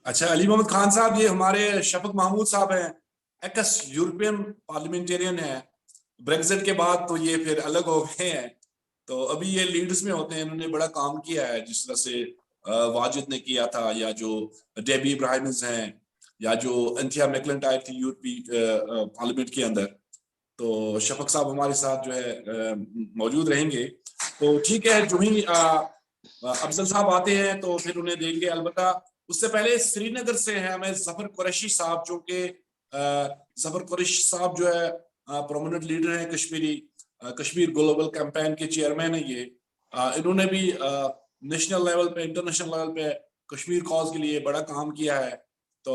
अच्छा, अली मोहम्मद खान साहब ये हमारे शफक महमूद साहब हैं, एक्स यूरोपियन पार्लियामेंटेरियन हैं। ब्रेक्जिट के बाद तो ये फिर अलग हो गए हैं, तो अभी ये लीड्स में होते हैं। इन्होंने बड़ा काम किया है, जिस तरह से वाजिद ने किया था, या जो डेबी इब्राहिम्स हैं, या जो एंथिया मैकलिंटायर थी यूरोपीय पार्लियामेंट के अंदर। तो शफक साहब हमारे साथ जो है मौजूद रहेंगे। तो ठीक है, जो ही अफजल साहब आते हैं तो फिर उन्हें देंगे। अलबत्ता उससे पहले श्रीनगर से हैं हमें जफर कुरैशी साहब, जो कि जफर कुरैशी साहब जो है प्रोमिनेंट लीडर हैं, कश्मीर ग्लोबल कैंपेन के चेयरमैन है ये। इन्होंने भी नेशनल लेवल पे, इंटरनेशनल लेवल पे कश्मीर कॉज के लिए बड़ा काम किया है। तो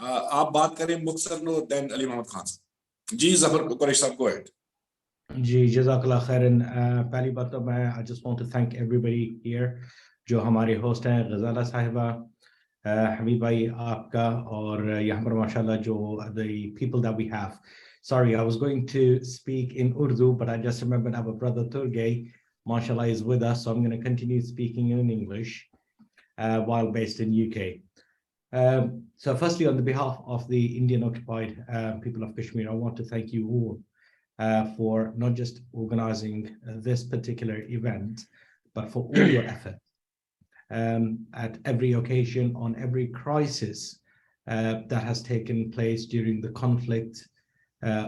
आप बात करें मुख्तसर नो, देन अली मोहम्मद खान साहब। जी जफर कुरैशी साहब, गो अहेड। जी जज़ाकल्लाह खैरन। पहली बात तो मैं I just want to thank everybody here, जो हमारे होस्ट हैं, गजाला साहिबा, हमीद भाई आपका, और यहाँ पर माशाल्लाह जो the people that we have. Sorry, I was going to speak in Urdu, but I just remembered our brother Turgay, mashallah, is with us, so I'm going to continue speaking in English while based in UK. So firstly, on the behalf of the Indian occupied people of Kashmir, I want to thank you all for not just organizing this particular event, but for all your effort at every occasion, on every crisis that has taken place during the conflict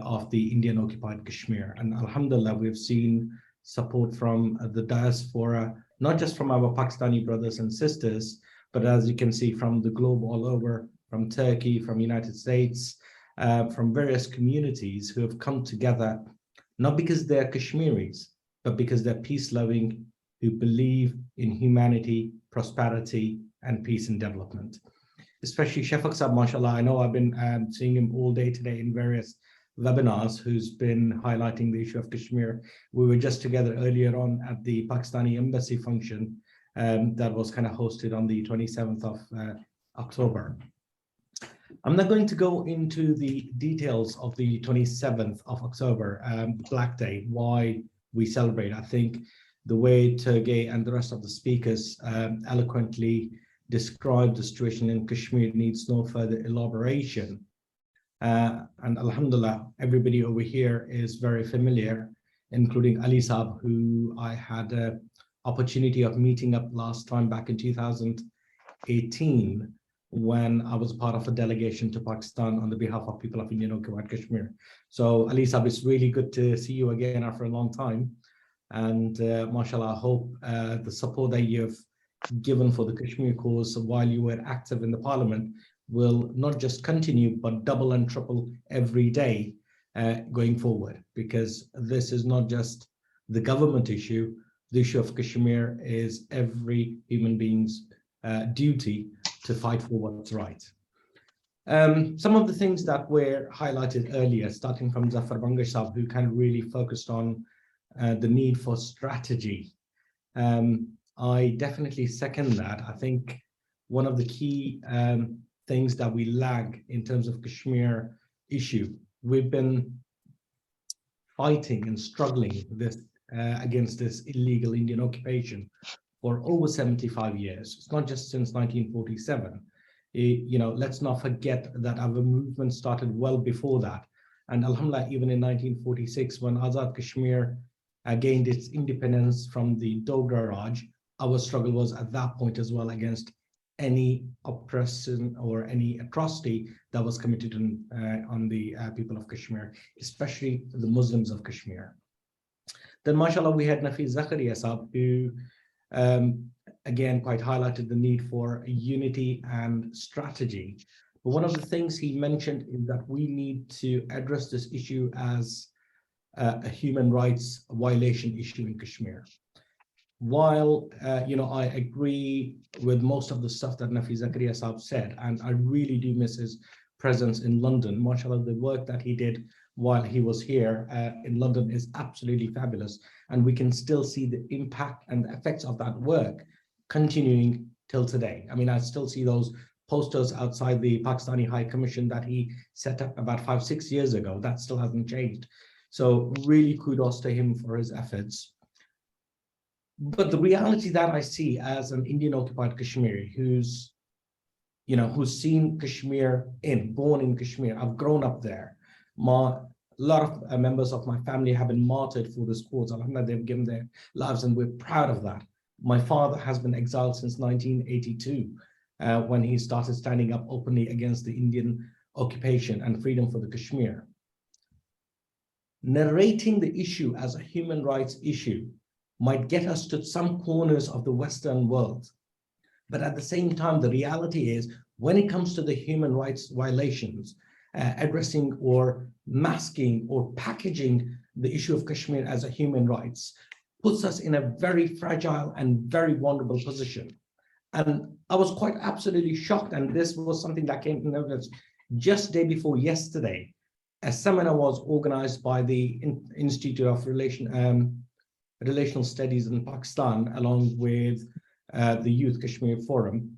of the Indian occupied Kashmir. And alhamdulillah, we've seen support from the diaspora, not just from our Pakistani brothers and sisters, but as you can see from the globe all over, from Turkey, from United States, from various communities who have come together, not because they're Kashmiris, but because they're peace-loving, who believe in humanity, prosperity, and peace and development. Especially Shafaq Saab, mashallah, I know I've been seeing him all day today in various webinars, who's been highlighting the issue of Kashmir. We were just together earlier on at the Pakistani embassy function that was kind of hosted on the 27th of October. I'm not going to go into the details of the 27th of October, Black Day, why we celebrate. I think the way Turgay and the rest of the speakers eloquently described the situation in Kashmir needs no further elaboration. And alhamdulillah, everybody over here is very familiar, including Ali Saab, who I had an opportunity of meeting up last time back in 2018, when I was part of a delegation to Pakistan on the behalf of people of Indian occupied Kashmir. So Ali Saab, it's really good to see you again after a long time. And mashallah, I hope the support that you've given for the Kashmir cause while you were active in the parliament will not just continue, but double and triple every day going forward, because this is not just the government issue, the issue of Kashmir is every human being's duty to fight for what's right. Some of the things that were highlighted earlier, starting from Zafar Bangash Saab, who kind of really focused on the need for strategy. I definitely second that. I think one of the key things that we lag in terms of Kashmir issue, we've been fighting and struggling this against this illegal Indian occupation for over 75 years. It's not just since 1947. You know, let's not forget that our movement started well before that. And alhamdulillah, even in 1946, when Azad Kashmir gained its independence from the Dogra Raj, our struggle was at that point as well against any oppression or any atrocity that was committed on the people of Kashmir, especially the Muslims of Kashmir. Then, mashallah, we had Nafiz Zakaria Saab, who again quite highlighted the need for unity and strategy. But one of the things he mentioned is that we need to address this issue as a human rights violation issue in Kashmir. While you know, I agree with most of the stuff that Nafiz Zakaria Saab said, and I really do miss his presence in London. Mashallah, the work that he did while he was here in London is absolutely fabulous, and we can still see the impact and the effects of that work continuing till today. I mean, I still see those posters outside the Pakistani High Commission that he set up about 5-6 years ago. That still hasn't changed. So really kudos to him for his efforts. But the reality that I see as an Indian occupied Kashmiri who's seen Kashmir born in Kashmir, I've grown up there. A lot of members of my family have been martyred for this cause. Alhamdulillah, they've given their lives, and we're proud of that. My father has been exiled since 1982, when he started standing up openly against the Indian occupation and freedom for the Kashmir. Narrating the issue as a human rights issue might get us to some corners of the Western world. But at the same time, the reality is when it comes to the human rights violations, addressing or masking or packaging the issue of Kashmir as a human rights puts us in a very fragile and very vulnerable position. And I was quite absolutely shocked, and this was something that came to notice just day before yesterday. A seminar was organized by the Institute of Relational Studies in Pakistan, along with the Youth Kashmir Forum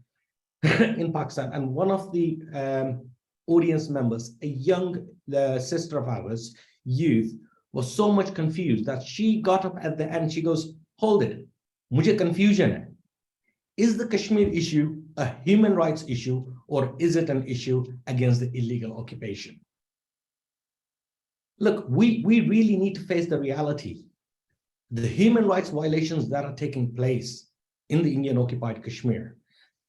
in Pakistan. And one of the audience members, a young sister of ours, youth, was so much confused that she got up at the end. She goes, "Hold it, mujhe confusion hai. Is the Kashmir issue a human rights issue, or is it an issue against the illegal occupation?" Look, we really need to face the reality. The human rights violations that are taking place in the Indian occupied Kashmir,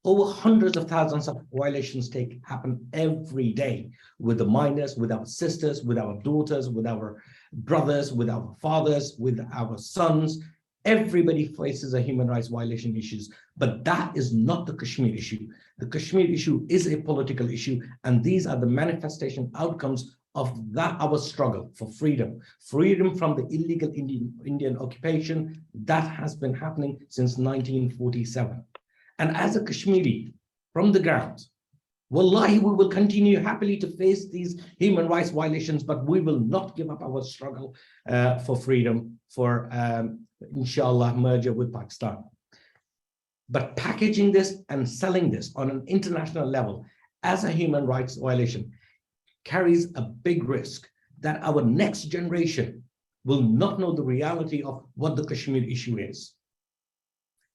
over hundreds of thousands of violations happen every day with the minors, with our sisters, with our daughters, with our brothers, with our fathers, with our sons. Everybody faces a human rights violation issues, but that is not the Kashmir issue. The Kashmir issue is a political issue, and these are the manifestation outcomes of that, our struggle for freedom from the illegal Indian occupation that has been happening since 1947. And as a Kashmiri from the ground, wallahi, we will continue happily to face these human rights violations, but we will not give up our struggle for freedom, for inshallah merger with Pakistan. But packaging this and selling this on an international level as a human rights violation carries a big risk that our next generation will not know the reality of what the Kashmir issue is.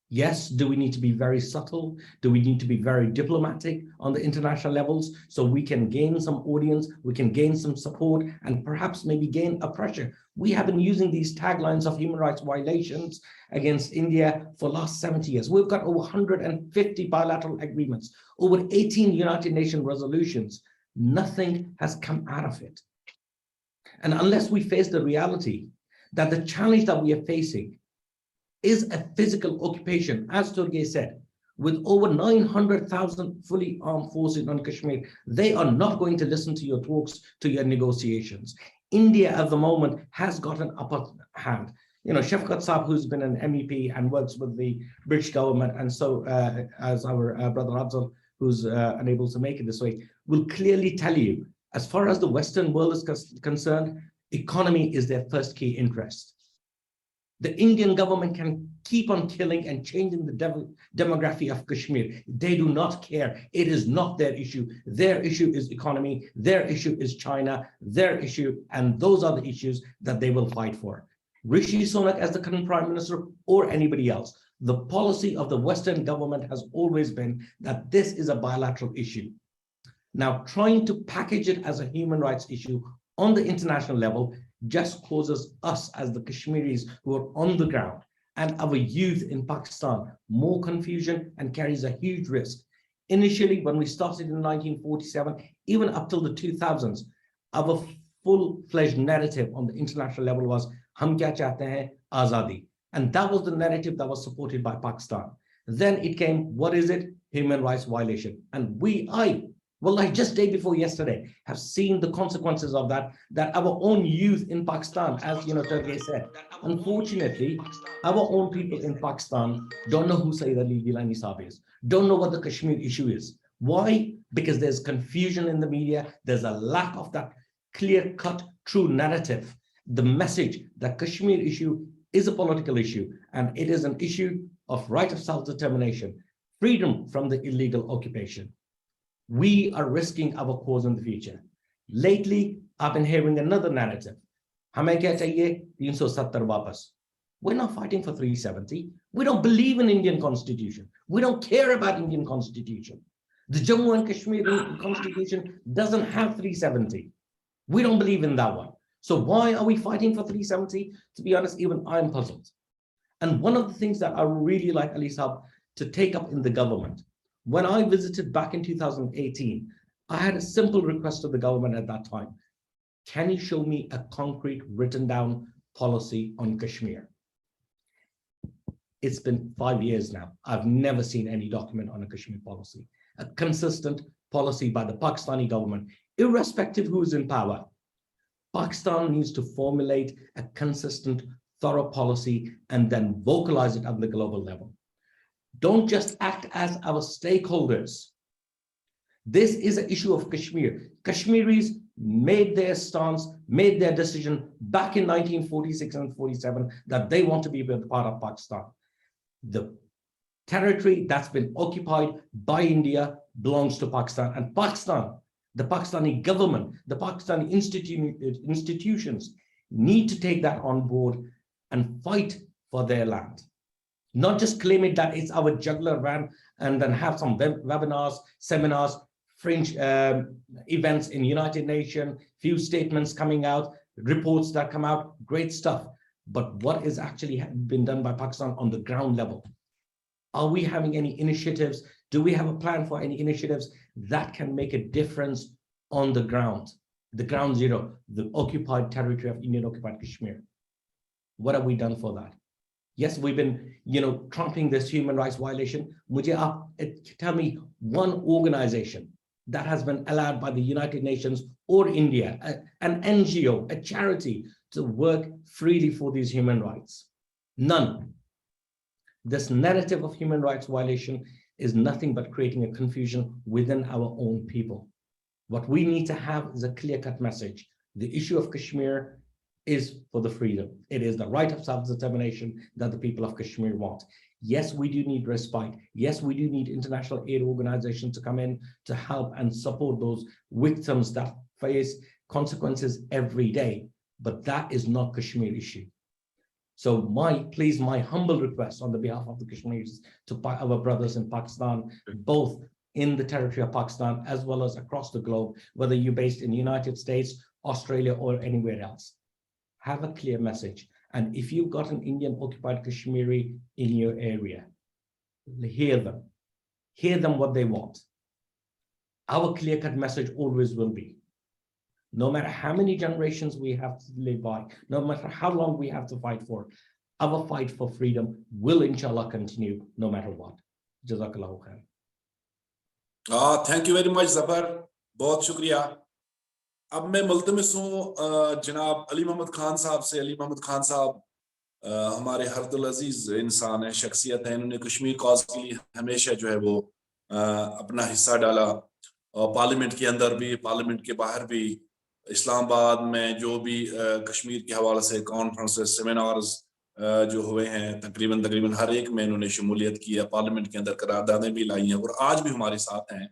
Yes, do we need to be very subtle? Do we need to be very diplomatic on the international levels so we can gain some audience, we can gain some support, and perhaps maybe gain a pressure? We have been using these taglines of human rights violations against India for the last 70 years. We've got over 150 bilateral agreements, over 18 United Nations resolutions. Nothing has come out of it. And unless we face the reality that the challenge that we are facing is a physical occupation, as Turgay said, with over 900,000 fully armed forces on Kashmir, they are not going to listen to your talks, to your negotiations. India at the moment has got an upper hand. Shafqat Saab, who's been an MEP and works with the British government, and so as our brother Abzal, who's unable to make it this way, will clearly tell you, as far as the Western world is concerned, economy is their first key interest. The Indian government can keep on killing and changing the demography of Kashmir. They do not care. It is not their issue. Their issue is economy. Their issue is China. Their issue, and those are the issues that they will fight for. Rishi Sunak as the current prime minister or anybody else, the policy of the Western government has always been that this is a bilateral issue. Now, trying to package it as a human rights issue on the international level just causes us as the Kashmiris who are on the ground and our youth in Pakistan more confusion and carries a huge risk. Initially, when we started in 1947, even up till the 2000s, our full-fledged narrative on the international level was "Hum kya chahte hain? Azadi," and that was the narrative that was supported by Pakistan. Then it came, what is it? Human rights violation. And just day before yesterday, have seen the consequences of that our own youth in Pakistan, as Turgay said, unfortunately, our own people in Pakistan don't know who Sayyid Ali Gilani Saab is, don't know what the Kashmir issue is. Why? Because there's confusion in the media. There's a lack of that clear-cut, true narrative. The message that Kashmir issue is a political issue, and it is an issue of right of self-determination, freedom from the illegal occupation. We are risking our cause in the future. Lately, I've been hearing another narrative. Hame kya chahiye? 370 wapas. We're not fighting for 370. We don't believe in Indian constitution. We don't care about Indian constitution. The Jammu and Kashmir constitution doesn't have 370. We don't believe in that one. So why are we fighting for 370? To be honest, even I'm puzzled. And one of the things that I really like Ali Saab to take up in the government, when I visited back in 2018, I had a simple request of the government at that time. Can you show me a concrete written down policy on Kashmir? It's been 5 years now. I've never seen any document on a Kashmir policy, a consistent policy by the Pakistani government, irrespective who is in power. Pakistan needs to formulate a consistent, thorough policy and then vocalize it at the global level. Don't just act as our stakeholders. This is an issue of Kashmir. Kashmiris made their stance, made their decision back in 1946 and 47 that they want to be a part of Pakistan. The territory that's been occupied by India belongs to Pakistan, and Pakistan, the Pakistani government, the Pakistani institutions need to take that on board and fight for their land. Not just claim it that it's our juggler van and then have some webinars, seminars, fringe events in United Nations, few statements coming out, reports that come out, great stuff. But what is actually been done by Pakistan on the ground level? Are we having any initiatives? Do we have a plan for any initiatives that can make a difference on the ground zero, the occupied territory of Indian occupied Kashmir? What have we done for that? Yes, we've been, trumping this human rights violation. Tell me one organization that has been allowed by the United Nations or India, an NGO, a charity, to work freely for these human rights. None. This narrative of human rights violation is nothing but creating a confusion within our own people. What we need to have is a clear-cut message. The issue of Kashmir is for the freedom. It is the right of self-determination that the people of Kashmir want. Yes, we do need respite. Yes, we do need international aid organizations to come in to help and support those victims that face consequences every day. But that is not Kashmir issue. So my humble request on the behalf of the Kashmiris to our brothers in Pakistan, both in the territory of Pakistan as well as across the globe, whether you're based in the United States, Australia, or anywhere else, have a clear message. And if you've got an Indian occupied Kashmiri in your area, hear them what they want. Our clear-cut message always will be, no matter how many generations we have to live by, no matter how long we have to fight for, our fight for freedom will inshallah continue no matter what. Jazakallahu khair. Thank you very much, Zafar. बहुत शुक्रिया. अब मैं मुल्तमिस हूँ जनाब अली मोहम्मद खान साहब से. अली मोहम्मद खान साहब हमारे हरदुल अजीज इंसान है, शख्सियत है, इन्होंने कश्मीर कॉज के लिए हमेशा जो है वो अपना हिस्सा डाला, और पार्लियामेंट के अंदर भी, पार्लियामेंट के बाहर भी, इस्लामाबाद में जो भी कश्मीर के हवाले से कॉन्फ्रेंसेस, सेमिनार्स जो हुए हैं, तकरीबन हर एक में इन्होंने शमूलियत की है, पार्लियामेंट के अंदर करारदादें भी लाई हैं और आज भी हमारे साथ हैं।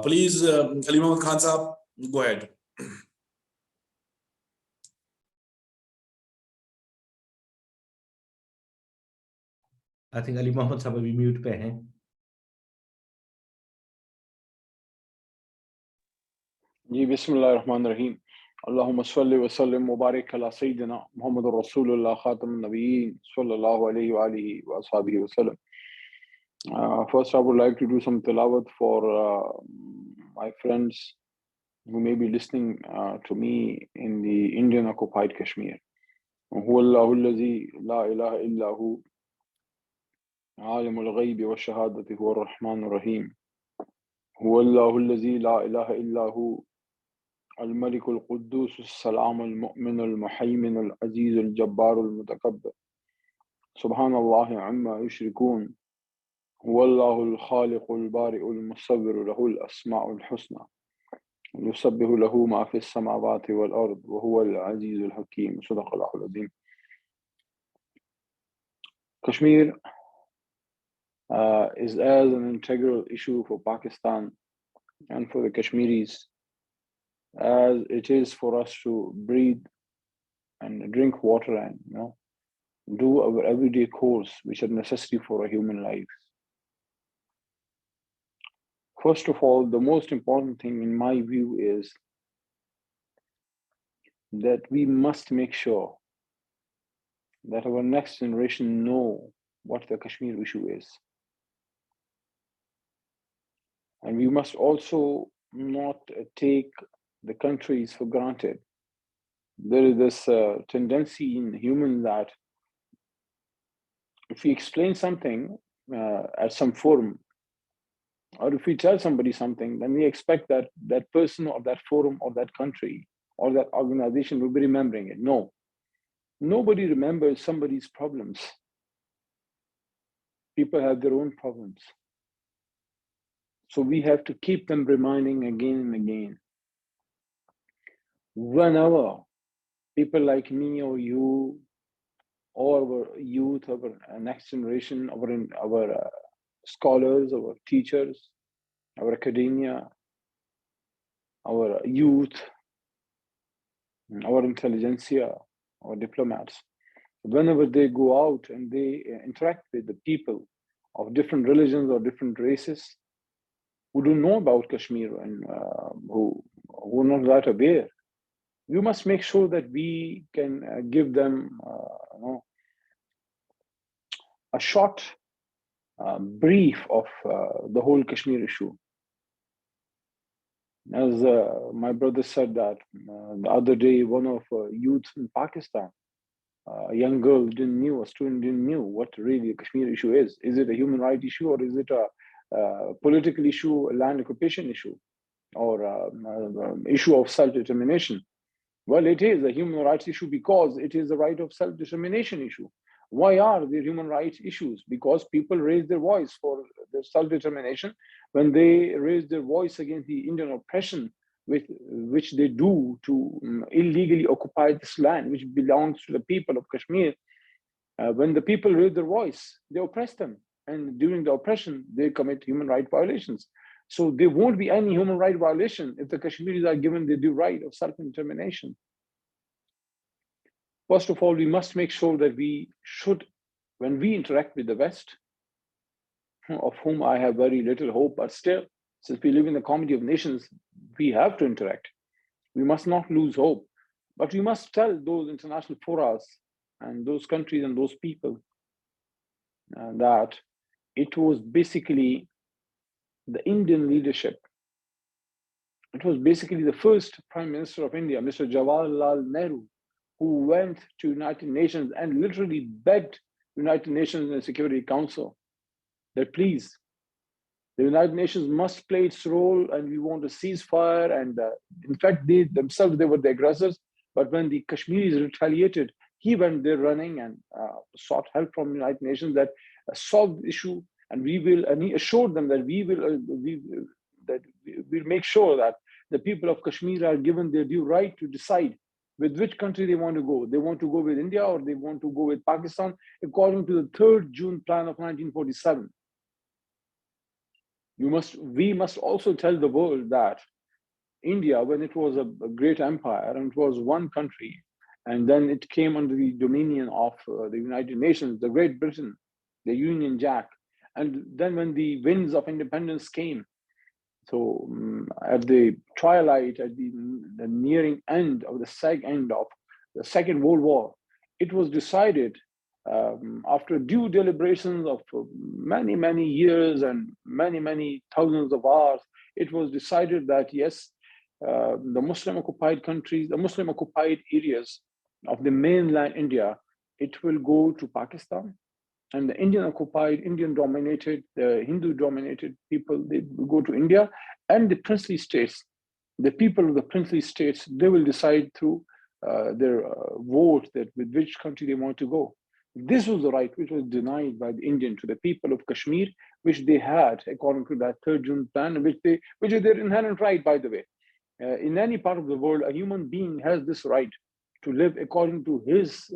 Please Ali Mohammad Khan sahab, go ahead. I think Ali Mohammad sahab अभी म्यूट पे हैं। जी बिस्मिल्लाहिर्रहमानिर्रहीम। अल्लाहुम्मा सल्लि व सल्लिम मुबारक अला सय्यिदिना मुहम्मदुर रसूलुल्लाह खातमुन नबिय्यीन सल्लल्लाहु अलैहि व आलिहि व अस्हाबिहि वसल्लम। First, I would like to do some tilawat for my friends who may be listening to me in the Indian occupied Kashmir. Huwallahu allazi la ilaha illa hu alimul ghaybi wa shahadati huwa ar-rahmanur rahim. Huwallahu allazi la ilaha illa hu الملك القدوس السلام المؤمن المهيمن العزيز الجبار المتكبر سبحان الله عما يشركون هو الله الخالق البارئ المصور له الأسماء الحسنى يسبح له ما في السماوات والأرض وهو العزيز الحكيم صدق الله العظيم. Kashmir is as an integral issue for Pakistan and for the Kashmiris as it is for us to breathe and drink water and do our everyday chores which are necessary for a human life. First of all, the most important thing in my view is that we must make sure that our next generation know what the Kashmir issue is. And we must also not take the countries for granted. There is this tendency in humans that if we explain something at some forum, or if we tell somebody something, then we expect that that person or that forum or that country or that organization will be remembering it. No, nobody remembers somebody's problems. People have their own problems. So we have to keep them reminding again and again. Whenever people like me or you or our youth, our next generation, our scholars, our teachers, our academia, our youth, our intelligentsia, our diplomats, whenever they go out and they interact with the people of different religions or different races who don't know about Kashmir and who are not that aware, we must make sure that we can give them a short brief of the whole Kashmir issue. As my brother said that the other day, one of youth in Pakistan, a young girl a student didn't know what really the Kashmir issue is. Is it a human rights issue, or is it a political issue, a land occupation issue, or issue of self-determination? Well, it is a human rights issue because it is the right of self-determination issue. Why are there human rights issues? Because people raise their voice for their self-determination when they raise their voice against the Indian oppression which they do to illegally occupy this land, which belongs to the people of Kashmir. When the people raise their voice, they oppress them. And during the oppression, they commit human rights violations. So there won't be any human rights violation if the Kashmiris are given the due right of self-determination. First of all, we must make sure that we should, when we interact with the West, of whom I have very little hope, but still, since we live in the community of nations, we have to interact. We must not lose hope, but we must tell those international forums and those countries and those people that it was basically the Indian leadership. It was basically the first Prime Minister of India, Mr. Jawaharlal Nehru, who went to United Nations and literally begged United Nations and the Security Council that please, the United Nations must play its role and we want a ceasefire. And in fact, they themselves, they were the aggressors. But when the Kashmiris retaliated, he went there running and sought help from the United Nations that solve the issue, and he assured them that we'll make sure that the people of Kashmir are given their due right to decide with which country they want to go. They want to go with India or they want to go with Pakistan, according to the 3rd June plan of 1947. We must also tell the world that India, when it was a great empire and it was one country, and then it came under the dominion of the United Nations, the Great Britain, the Union Jack, and then when the winds of independence came, so at the twilight, at the nearing end of the Second World War, it was decided after due deliberations of many, many years and many, many thousands of hours, it was decided that yes, the Muslim occupied countries, the Muslim occupied areas of the mainland India, it will go to Pakistan. And the Indian occupied, Indian dominated, the Hindu dominated people, they will go to India. And the princely states, the people of the princely states, they will decide through their vote that with which country they want to go. This was the right which was denied by the Indian to the people of Kashmir, which they had according to that 3rd June plan, which is their inherent right, by the way. In any part of the world, a human being has this right to live according to his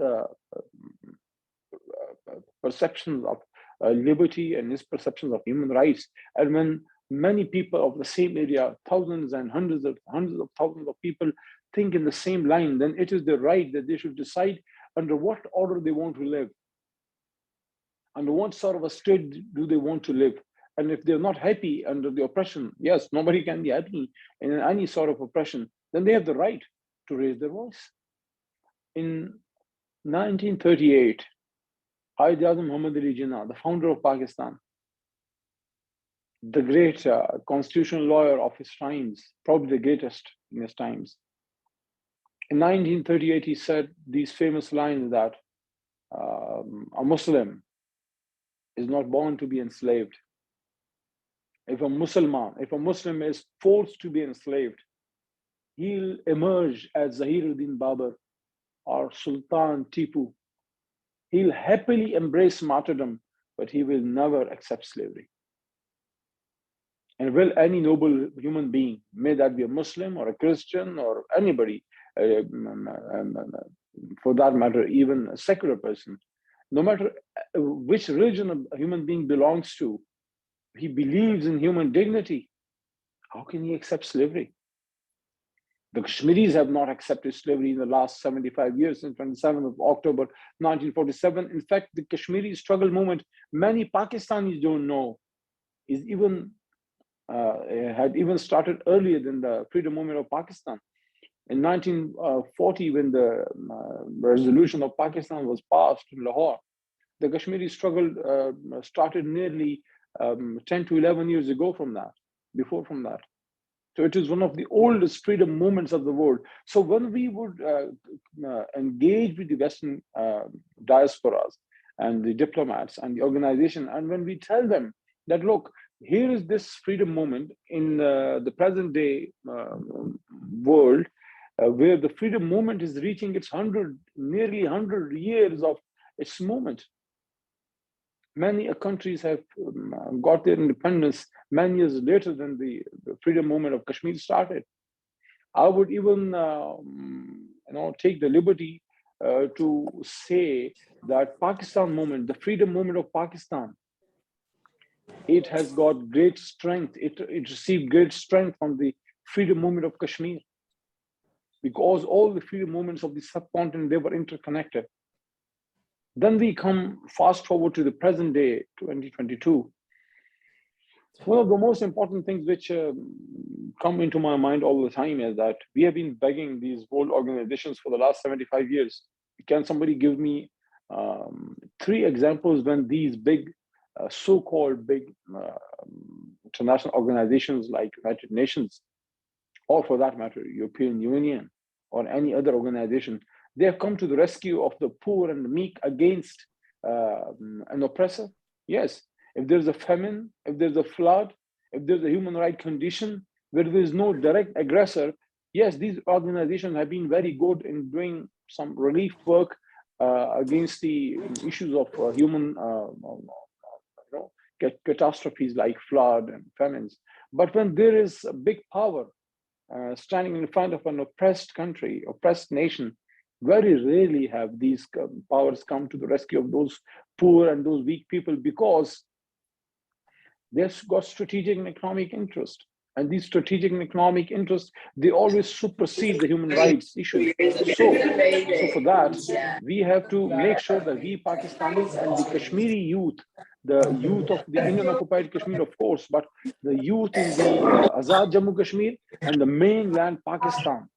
perceptions of liberty and his perceptions of human rights. And when many people of the same area, thousands and hundreds of thousands of people think in the same line, then it is their right that they should decide under what order they want to live, under what sort of a state do they want to live. And if they're not happy under the oppression, yes, nobody can be happy in any sort of oppression, then they have the right to raise their voice. In 1938, Quaid-e-Azam Muhammad Ali Jinnah, the founder of Pakistan, the great constitutional lawyer of his times, probably the greatest in his times. In 1938, he said these famous lines that a Muslim is not born to be enslaved. If a Muslim is forced to be enslaved, he'll emerge as Zahiruddin Babur or Sultan Tipu. He'll happily embrace martyrdom, but he will never accept slavery. And will any noble human being, may that be a Muslim or a Christian or anybody, for that matter, even a secular person, no matter which religion a human being belongs to, he believes in human dignity, how can he accept slavery? The Kashmiris have not accepted slavery in the last 75 years, since 27th of October 1947. In fact, the Kashmiri struggle movement, many Pakistanis don't know, is even had even started earlier than the freedom movement of Pakistan. In 1940, when the resolution of Pakistan was passed in Lahore, the Kashmiri struggle started nearly 10 to 11 years ago from that, before from that. So it is one of the oldest freedom movements of the world. So when we would engage with the Western diasporas and the diplomats and the organization, and when we tell them that, look, here is this freedom movement in the present day world, where the freedom movement is reaching its nearly 100 years of its movement. Many countries have got their independence many years later than the freedom movement of Kashmir started. I would even take the liberty to say that Pakistan movement, the freedom movement of Pakistan, it has got great strength. It received great strength from the freedom movement of Kashmir, because all the freedom movements of the subcontinent, they were interconnected. Then we come fast forward to the present day, 2022. One of the most important things which come into my mind all the time is that we have been begging these world organizations for the last 75 years. Can somebody give me 3 examples when these big, so-called big international organizations like United Nations, or for that matter, European Union, or any other organization, they have come to the rescue of the poor and the meek against an oppressor? Yes. If there's a famine, if there's a flood, if there's a human rights condition where there is no direct aggressor, yes, these organizations have been very good in doing some relief work against the issues of human catastrophes like flood and famines. But when there is a big power standing in front of an oppressed country, oppressed nation, very rarely have these powers come to the rescue of those poor and those weak people, because they've got strategic and economic interest. And these strategic and economic interests, they always supersede the human rights issue. So for that, we have to make sure that we Pakistanis and the Kashmiri youth, the youth of the Indian occupied Kashmir, of course, but the youth in the Azad Jammu Kashmir and the mainland Pakistan,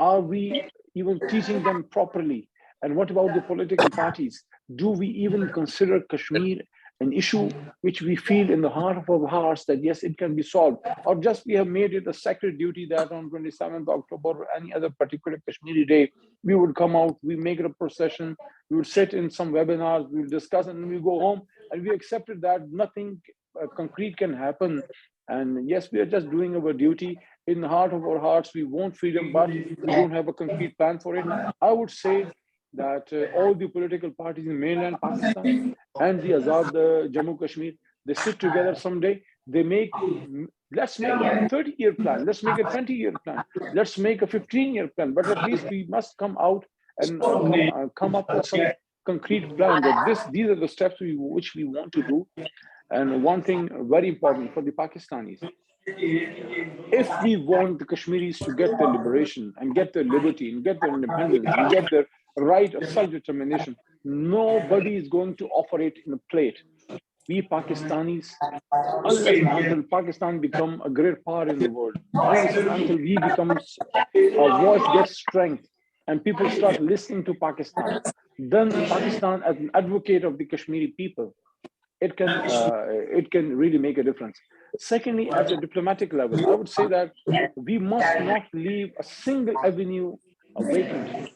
are we even teaching them properly? And what about the political parties? Do we even consider Kashmir an issue which we feel in the heart of our hearts that yes, it can be solved? Or just we have made it a sacred duty that on 27th October or any other particular Kashmiri day, we would come out, we make it a procession, we would sit in some webinars, we would discuss, and we go home, and we accepted that nothing concrete can happen. And yes, we are just doing our duty. In the heart of our hearts, we want freedom, but we don't have a concrete plan for it. I would say that all the political parties in mainland Pakistan and the Azad Jammu Kashmir, they sit together someday, they make, let's make a 30-year plan, let's make a 20-year plan, let's make a 15-year plan, but at least we must come out and come up with some concrete plan that these are the steps which we want to do. And one thing very important for the Pakistanis, if we want the Kashmiris to get their liberation and get their liberty and get their independence and get their right of self-determination, nobody is going to offer it in a plate. We Pakistanis, unless and until Pakistan become a great power in the world, unless and until we become, our voice gets strength and people start listening to Pakistan, then Pakistan as an advocate of the Kashmiri people, it can really make a difference. Secondly, at a diplomatic level, I would say that we must not leave a single avenue vacant.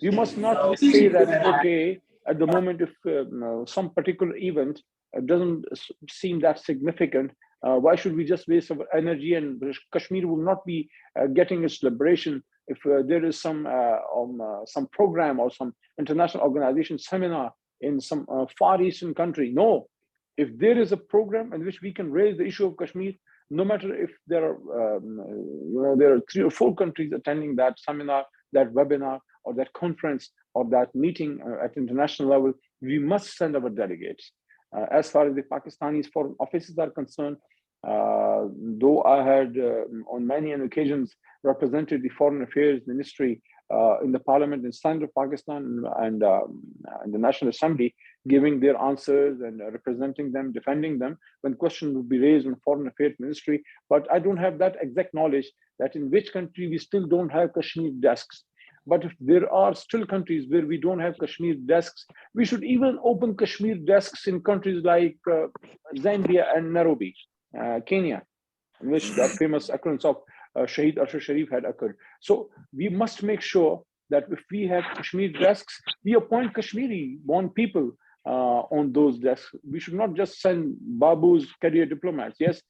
We must not say that, okay, at the moment, if some particular event doesn't seem that significant, why should we just waste our energy, and Kashmir will not be getting its liberation if there is some program or some international organization seminar in some far eastern country. No. If there is a program in which we can raise the issue of Kashmir, no matter if there are, there are 3 or 4 countries attending that seminar, that webinar, or that conference, or that meeting at international level, we must send our delegates. As far as the Pakistanis foreign offices are concerned, though I had on many occasions represented the Foreign Affairs Ministry in the Parliament in Senate of Pakistan and the National Assembly, giving their answers and representing them, defending them when questions would be raised in the Foreign Affairs Ministry. But I don't have that exact knowledge that in which country we still don't have Kashmir desks. But if there are still countries where we don't have Kashmir desks, we should even open Kashmir desks in countries like Zambia and Nairobi, Kenya, in which the famous occurrence of Shahid Ashar Sharif had occurred. So we must make sure that if we have Kashmir desks, we appoint Kashmiri born people on those desks. We should not just send Babu's career diplomats. Yes,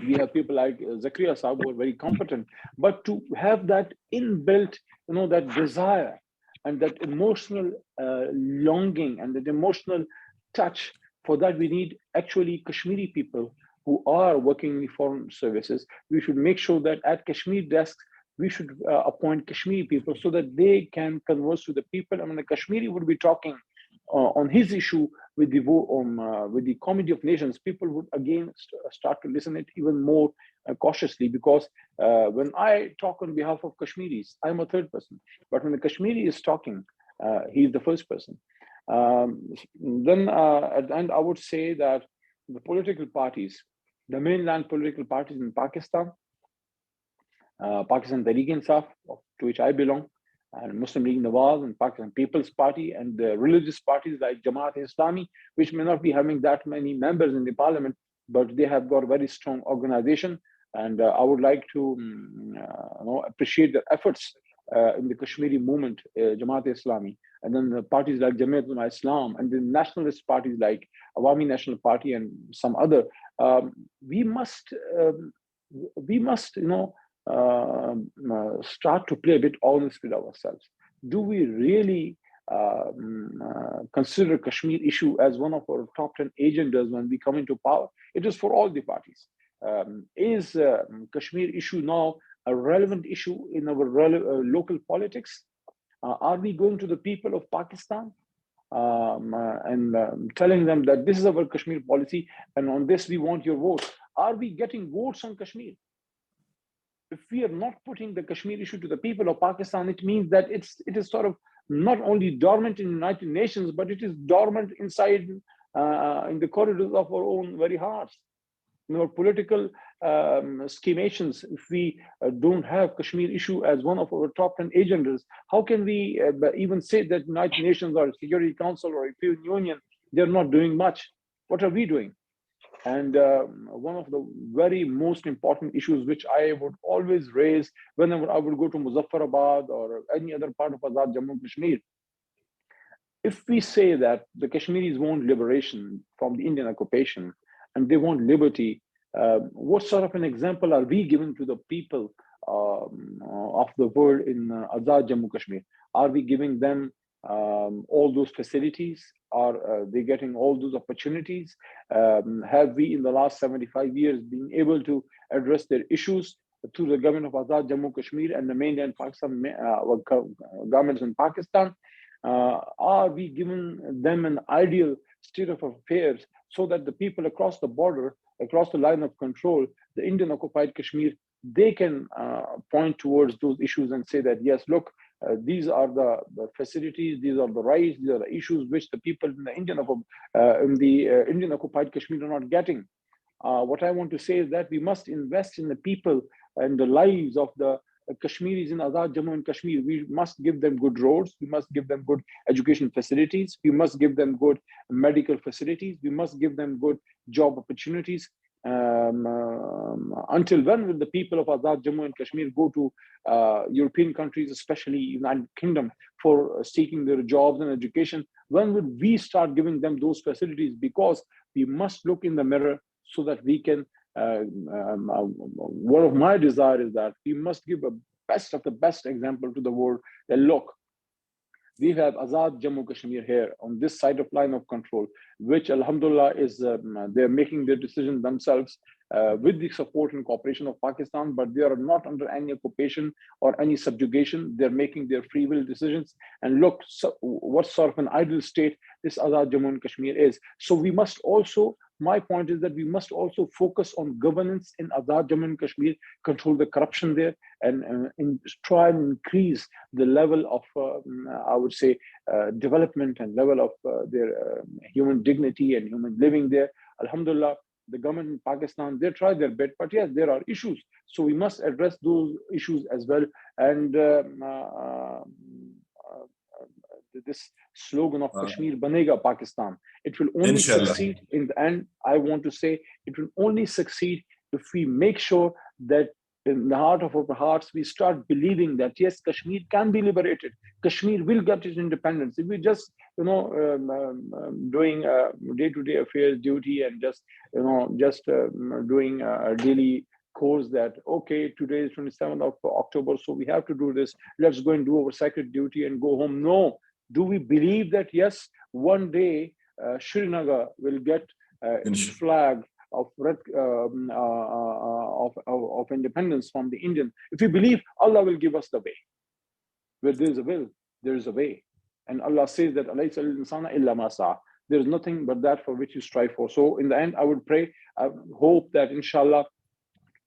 we have people like Zakaria Saab who are very competent, but to have that inbuilt, that desire and that emotional longing and that emotional touch, for that we need actually Kashmiri people who are working in the foreign services. We should make sure that at Kashmir desks, we should appoint Kashmiri people so that they can converse with the people. I mean, the Kashmiri would be talking on his issue with the Committee of Nations. People would again start to listen it even more cautiously, because when I talk on behalf of Kashmiris, I'm a third person. But when the Kashmiri is talking, he's the first person. Then at the end, I would say that the political parties, the mainland political parties in Pakistan, Pakistan Tehreek-e-Insaf, to which I belong, and Muslim League Nawaz and Pakistan People's Party, and the religious parties like Jamaat-e-Islami, which may not be having that many members in the parliament, but they have got a very strong organization. And I would like to appreciate their efforts in the Kashmiri movement, Jamaat-e-Islami, and then the parties like Jamiat Ulema-e-Islam, and the nationalist parties like Awami National Party and some other. We must start to play a bit honest with ourselves. do we really consider Kashmir issue as one of our top 10 agendas when we come into power? It is for all the parties. Is Kashmir issue now a relevant issue in our local politics? Are we going to the people of Pakistan and telling them that this is our Kashmir policy and on this we want your vote? Are we getting votes on Kashmir? If we are not putting the Kashmir issue to the people of Pakistan, it means that it is sort of not only dormant in the United Nations, but it is dormant inside in the corridors of our own very hearts. In our political schemations, if we don't have Kashmir issue as one of our top 10 agendas, how can we even say that United Nations or Security Council or European Union, they're not doing much? What are we doing? And one of the very most important issues which I would always raise whenever I would go to Muzaffarabad or any other part of Azad Jammu and Kashmir, if we say that the Kashmiris want liberation from the Indian occupation and they want liberty, what sort of an example are we giving to the people of the world in Azad Jammu Kashmir? Are we giving them all those facilities? Are they getting all those opportunities? Have we in the last 75 years been able to address their issues through the government of Azad Jammu Kashmir and the mainland Pakistan governments in Pakistan? Are we giving them an ideal state of affairs so that the people across the border, across the line of control, the Indian occupied Kashmir, they can point towards those issues and say that, yes, look, these are the facilities, these are the rights, these are the issues which the people in the Indian occupied Kashmir are not getting. What I want to say is that we must invest in the people and the lives of the Kashmiris in Azad Jammu and Kashmir. We must give them good roads. We must give them good education facilities. We must give them good medical facilities. We must give them good job opportunities. Until when will the people of Azad Jammu and Kashmir go to European countries, especially United Kingdom, for seeking their jobs and education? When will we start giving them those facilities? Because we must look in the mirror so that we can. One of my desires is that we must give a best of the best example to the world. That look, we have Azad Jammu Kashmir here on this side of line of control, which Alhamdulillah is they're making their decision themselves with the support and cooperation of Pakistan, but they are not under any occupation or any subjugation. They're making their free will decisions. And look, so what sort of an ideal state this Azad Jammu and Kashmir is. So we must also, my point is that we must also focus on governance in Azad Jammu and Kashmir, control the corruption there, and try and increase the level of, I would say, development and level of their human dignity and human living there. Alhamdulillah, the government in Pakistan, they try their bit, but yes, there are issues. So we must address those issues as well. And this slogan of Kashmir Banega Pakistan, it will only succeed in the end. I want to say it will only succeed if we make sure that in the heart of our hearts, we start believing that yes, Kashmir can be liberated. Kashmir will get its independence. If we just, doing day-to-day affairs duty and just, doing a daily course that, okay, today is 27th of October, so we have to do this. Let's go and do our sacred duty and go home. No. Do we believe that, yes, one day Srinagar will get its flag of independence from the Indian? If we believe, Allah will give us the way. Where there is a will, there is a way. And Allah says that there is nothing but that for which you strive for. So in the end, I would pray, I hope that inshallah,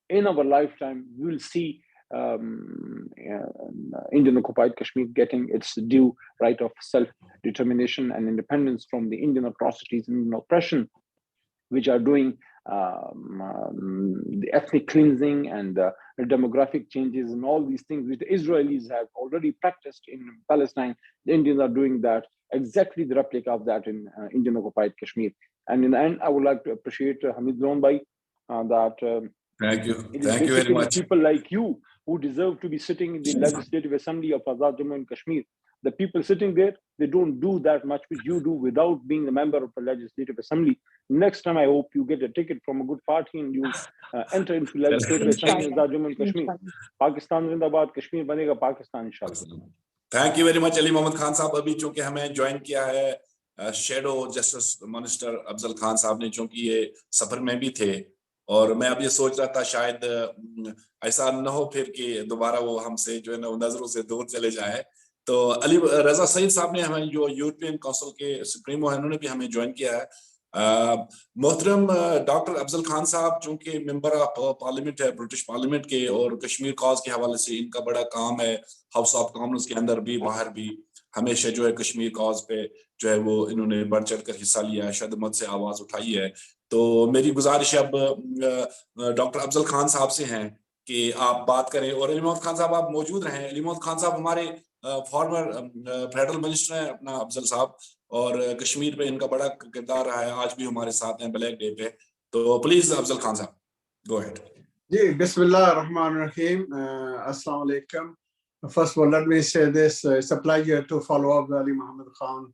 in our lifetime, we will see Indian occupied Kashmir getting its due right of self-determination and independence from the Indian atrocities and oppression, which are doing the ethnic cleansing and the demographic changes and all these things which the Israelis have already practiced in Palestine. The Indians are doing that, exactly the replica of that in Indian occupied Kashmir. And in the end, I would like to appreciate Hamid Zonbai that thank you. It is thank you very much. People like you who deserve to be sitting in the Legislative Assembly of Azad Jammu and Kashmir. The people sitting there, they don't do that much which you do without being a member of the Legislative Assembly. Next time, I hope you get a ticket from a good party and you enter into Legislative Assembly of Azad Jammu and Kashmir. Pakistan Zindabad, Kashmir Banega Pakistan, inshallah. Thank you very much Ali Mohammad Khan sahab. अभी चूंकि हमें join किया है shadow justice minister Afzal Khan sahab ने, चूंकि ये सफर में भी थे, और मैं अब ये सोच रहा था शायद ऐसा न हो फिर कि दोबारा वो हमसे जो है ना नजरों से दूर चले जाए। तो अली रजा सईद साहब ने हमें, जो यूरोपियन काउंसिल के सुप्रीमो है, उन्होंने भी हमें ज्वाइन किया है। मोहतरम डॉक्टर अफजल खान साहब चूंकि मेंबर ऑफ पार्लियामेंट है ब्रिटिश पार्लियामेंट के, और कश्मीर कॉज के हवाले से इनका बड़ा काम है, हाउस ऑफ कॉमन्स के अंदर भी बाहर भी हमेशा जो है कश्मीर कॉज पे जो है वो इन्होंने बढ़ चढ़ कर हिस्सा लिया है, शदमत से आवाज उठाई है। तो मेरी गुजारिश अब डॉक्टर अफजल खान साहब से है कि आप बात करें, और अली मोहम्मद खान साहब आप मौजूद रहें। अली मोहम्मद खान साहब हमारे फॉर्मर फेडरल मिनिस्टर हैं अपना अफजल साहब, और कश्मीर पे इनका बड़ा किरदार रहा है, आज भी हमारे साथ हैं ब्लैक डे पे। तो please Afzal Khan sahab, go ahead. जी, बिस्मिल्लाह रहमान रहीम, अस्सलाम वालेकुम। First of all, let me say this: it's a pleasure to follow up Ali Muhammad Khan,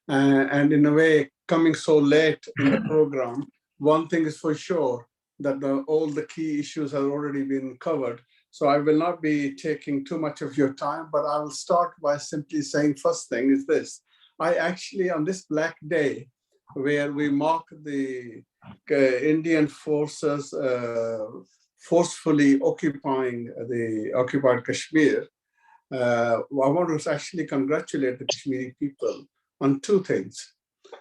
and in a way, coming so late in the program. One thing is for sure, that all the key issues have already been covered. So I will not be taking too much of your time, but I will start by simply saying, first thing is this: I actually, on this Black Day, where we mark the Indian forces forcefully occupying the occupied Kashmir, I want to actually congratulate the Kashmiri people on two things.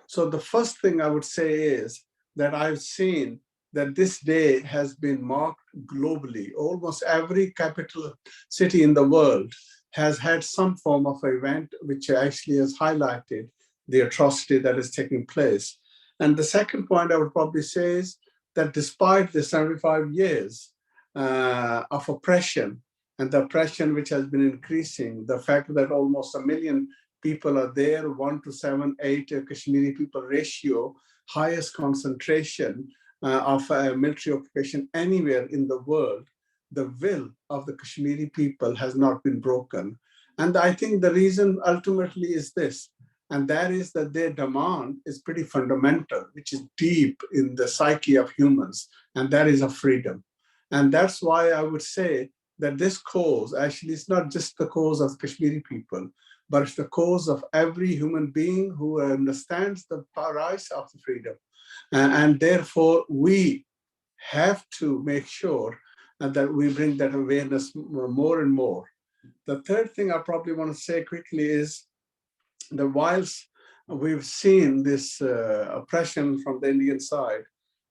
So the first thing I would say is that I've seen that this day has been marked globally. Almost every capital city in the world has had some form of event which actually has highlighted the atrocity that is taking place. And the second point I would probably say is that despite the 75 years of oppression, and the oppression which has been increasing, the fact that almost 1 million people are there, 1 to 7, 8 Kashmiri people ratio, highest concentration of military occupation anywhere in the world, the will of the Kashmiri people has not been broken. And I think the reason ultimately is this, and that is that their demand is pretty fundamental, which is deep in the psyche of humans, and that is of freedom. And that's why I would say that this cause actually is not just the cause of Kashmiri people, but it's the cause of every human being who understands the price of the freedom. And therefore, we have to make sure that we bring that awareness more and more. The third thing I probably want to say quickly is that whilst we've seen this oppression from the Indian side,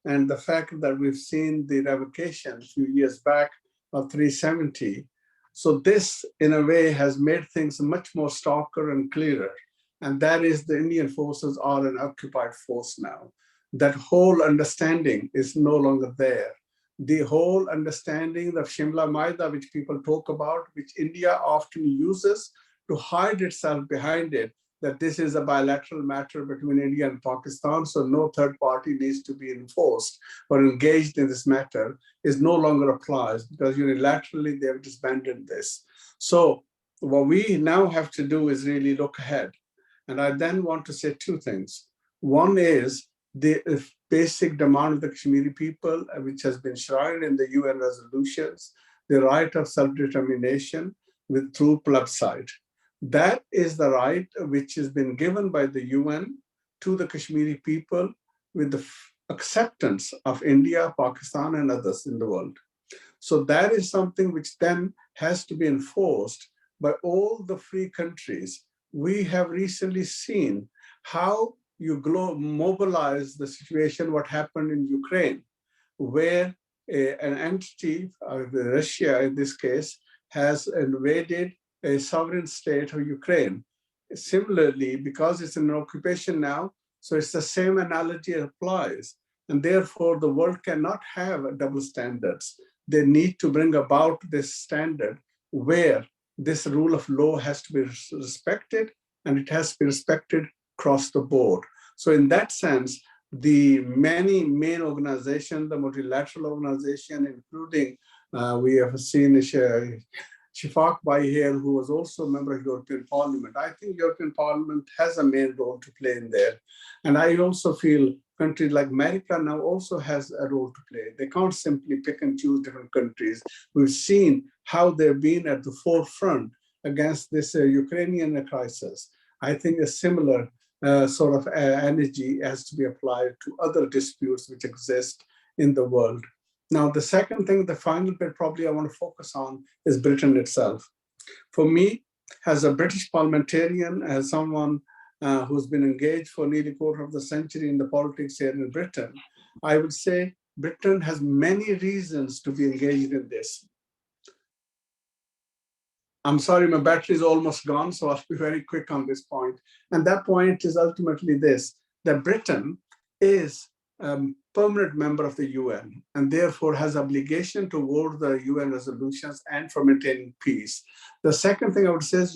and the fact that we've seen the revocation a few years back of 370. So this, in a way, has made things much more starker and clearer. And that is the Indian forces are an occupied force now. That whole understanding is no longer there. The whole understanding of Shimla Maida, which people talk about, which India often uses to hide itself behind it, that this is a bilateral matter between India and Pakistan, so no third party needs to be enforced or engaged in this matter, is no longer applies because unilaterally they have disbanded this. So what we now have to do is really look ahead. And I then want to say two things. One is the basic demand of the Kashmiri people, which has been enshrined in the UN resolutions, the right of self-determination through plebiscite. That is the right which has been given by the UN to the Kashmiri people with the acceptance of India, Pakistan, and others in the world. So that is something which then has to be enforced by all the free countries. We have recently seen how you mobilize the situation, what happened in Ukraine, where an entity, Russia in this case, has invaded a sovereign state of Ukraine. Similarly, because it's an occupation now, so it's the same analogy applies. And therefore, the world cannot have double standards. They need to bring about this standard where this rule of law has to be respected, and it has to be respected across the board. So in that sense, the many main organizations, the multilateral organization, including we have seen Shifaq Bhai here, who was also a member of European Parliament. I think European Parliament has a main role to play in there. And I also feel countries like America now also has a role to play. They can't simply pick and choose different countries. We've seen how they've been at the forefront against this Ukrainian crisis, I think a similar sort of energy has to be applied to other disputes which exist in the world. Now, the second thing, the final bit probably I want to focus on is Britain itself. For me, as a British parliamentarian, as someone who's been engaged for nearly a quarter of the century in the politics here in Britain, I would say Britain has many reasons to be engaged in this. I'm sorry, my battery is almost gone, so I'll be very quick on this point. And that point is ultimately this, that Britain is a permanent member of the UN and therefore has obligation toward the UN resolutions and for maintaining peace. The second thing I would say is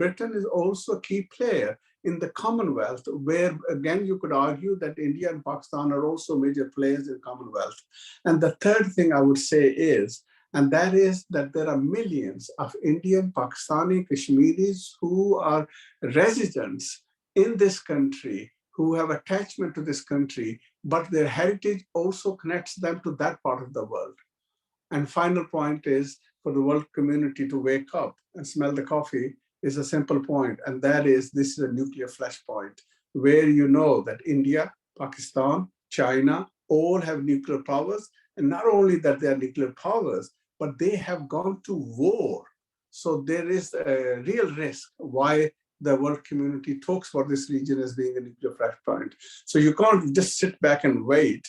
Britain is also a key player in the Commonwealth, where again, you could argue that India and Pakistan are also major players in Commonwealth. And the third thing I would say is, and that is that there are millions of Indian, Pakistani, Kashmiris who are residents in this country, who have attachment to this country, but their heritage also connects them to that part of the world. And final point is for the world community to wake up and smell the coffee is a simple point, and that is this is a nuclear flashpoint, where you know that India, Pakistan, China all have nuclear powers, and not only that they are nuclear powers, but they have gone to war. So there is a real risk why the world community talks about this region as being a nuclear flashpoint. So you can't just sit back and wait.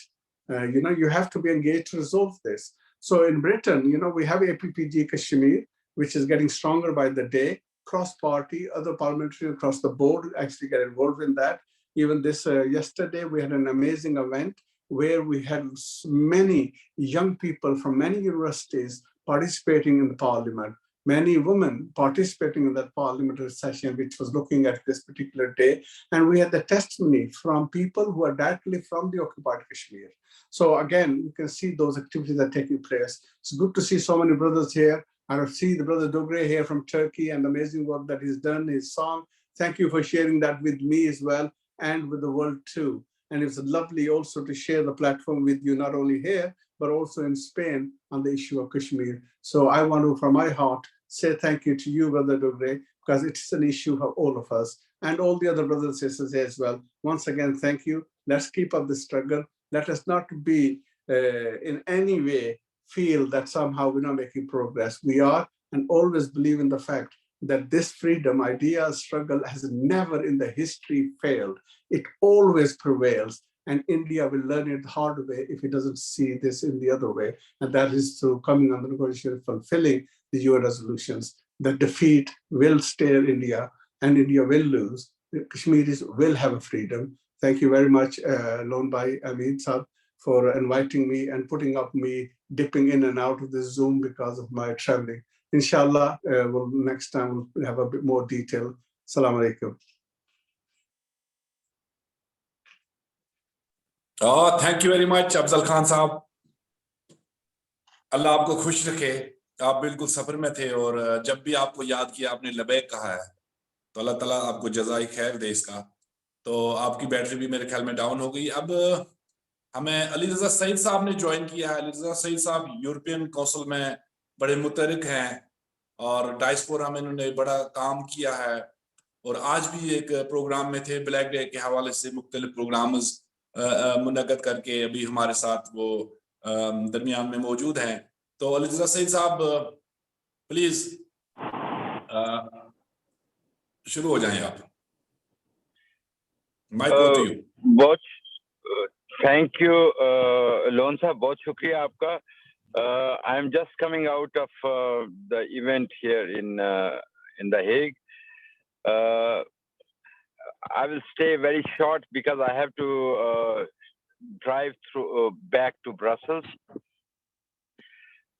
You have to be engaged to resolve this. So in Britain, we have APPG Kashmir, which is getting stronger by the day. Cross-party, other parliamentarians across the board actually get involved in that. Even this yesterday, we had an amazing event where we had many young people from many universities participating in the parliament, many women participating in that parliamentary session, which was looking at this particular day. And we had the testimony from people who are directly from the occupied Kashmir. So again, you can see those activities are taking place. It's good to see so many brothers here. I see the brother Dogre here from Turkey and the amazing work that he's done, his song. Thank you for sharing that with me as well and with the world too. And it's lovely also to share the platform with you, not only here, but also in Spain on the issue of Kashmir. So I want to, from my heart, say thank you to you, Brother Dogre, because it's an issue for all of us and all the other brothers and sisters here as well. Once again, thank you. Let's keep up the struggle. Let us not be in any way feel that somehow we're not making progress. We are, and always believe in the fact that this freedom idea struggle has never in the history failed. It always prevails, and India will learn it the hard way if it doesn't see this in the other way, and that is through coming on the negotiation, fulfilling the UN resolutions. The defeat will stare India, and India will lose. The Kashmiris will have a freedom. Thank you very much, Lone Bhai Amin Saab, for inviting me and putting up me dipping in and out of the Zoom because of my traveling. Inshallah, next time we'll have a bit more detail. Assalamu alaikum. Oh, thank you very much, Afzal Khan साहब. अल्लाह आपको खुश रखे. आप बिल्कुल सफर में थे और जब भी आपको याद किया आपने लबैक कहा है, तो अल्लाह ताला आपको जज़ाई खैर दे इसका. तो आपकी बैटरी भी मेरे ख्याल में डाउन हो गई. अब हमें अली रज़ा सईद साहब ने ज्वाइन किया है. अली रज़ा सईद साहब यूरोपियन काउंसिल में बड़े मुतहरिक हैं और डायस्पोरा में इन्होंने बड़ा काम किया है और आज भी एक प्रोग्राम में थे, ब्लैक डे के हवाले से मुख्तलिफ प्रोग्राम्स मुनक़द करके अभी हमारे साथ वो दरमियान में मौजूद हैं. तो अली रज़ा सईद साहब प्लीज शुरू हो जाएं आप. Mike go to you. बहुत थैंक यू लोन साहब, बहुत शुक्रिया आपका. I am just coming out of the event here in The Hague. I will stay very short because I have to drive through back to Brussels.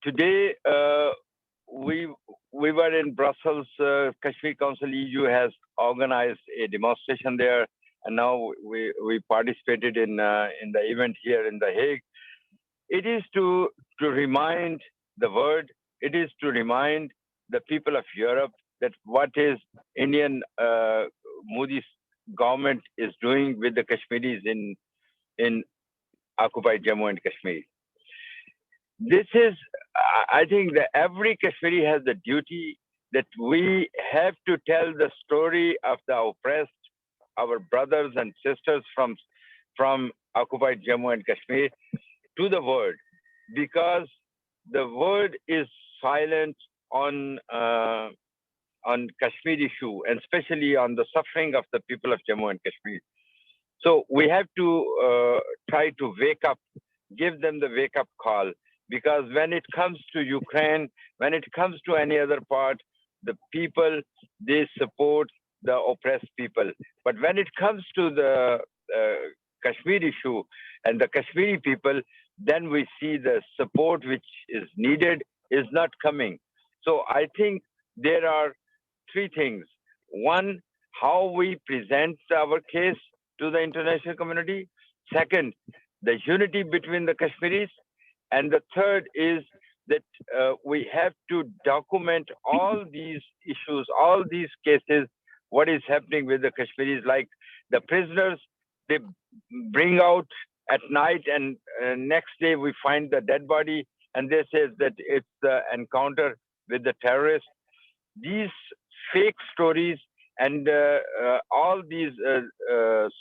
Today, we were in Brussels. Kashmir Council EU has organized a demonstration there, and now we participated in the event here in The Hague. It is to remind the world, it is to remind the people of Europe that what is Indian Modi's government is doing with the Kashmiris in occupied Jammu and Kashmir. This is, I think that every Kashmiri has the duty that we have to tell the story of the oppressed, our brothers and sisters from occupied Jammu and Kashmir to the world, because the world is silent on Kashmir issue, and especially on the suffering of the people of Jammu and Kashmir. So we have to try to wake up, give them the wake up call, because when it comes to Ukraine, when it comes to any other part, the people, they support the oppressed people. But when it comes to the Kashmir issue and the Kashmiri people, then we see the support which is needed is not coming. So I think there are three things. One, how we present our case to the international community. Second, the unity between the Kashmiris. And the third is that we have to document all these issues, all these cases, what is happening with the Kashmiris, like the prisoners, they bring out at night and next day we find the dead body and they say that it's the encounter with the terrorists. These fake stories and all these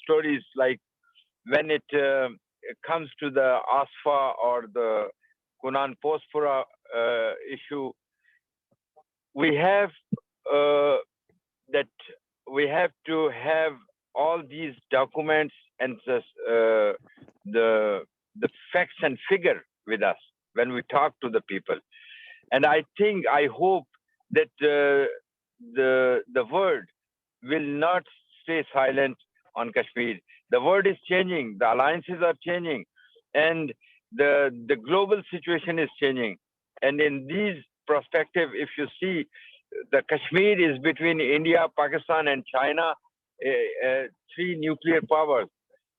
stories, like when it comes to the ASFA or the Kunan Pospora issue, we have we have to have all these documents and the facts and figure with us when we talk to the people. And I think, I hope that the world will not stay silent on Kashmir. The world is changing, the alliances are changing, and the global situation is changing. And in these perspective, if you see, the Kashmir is between India, Pakistan, and China, three nuclear powers.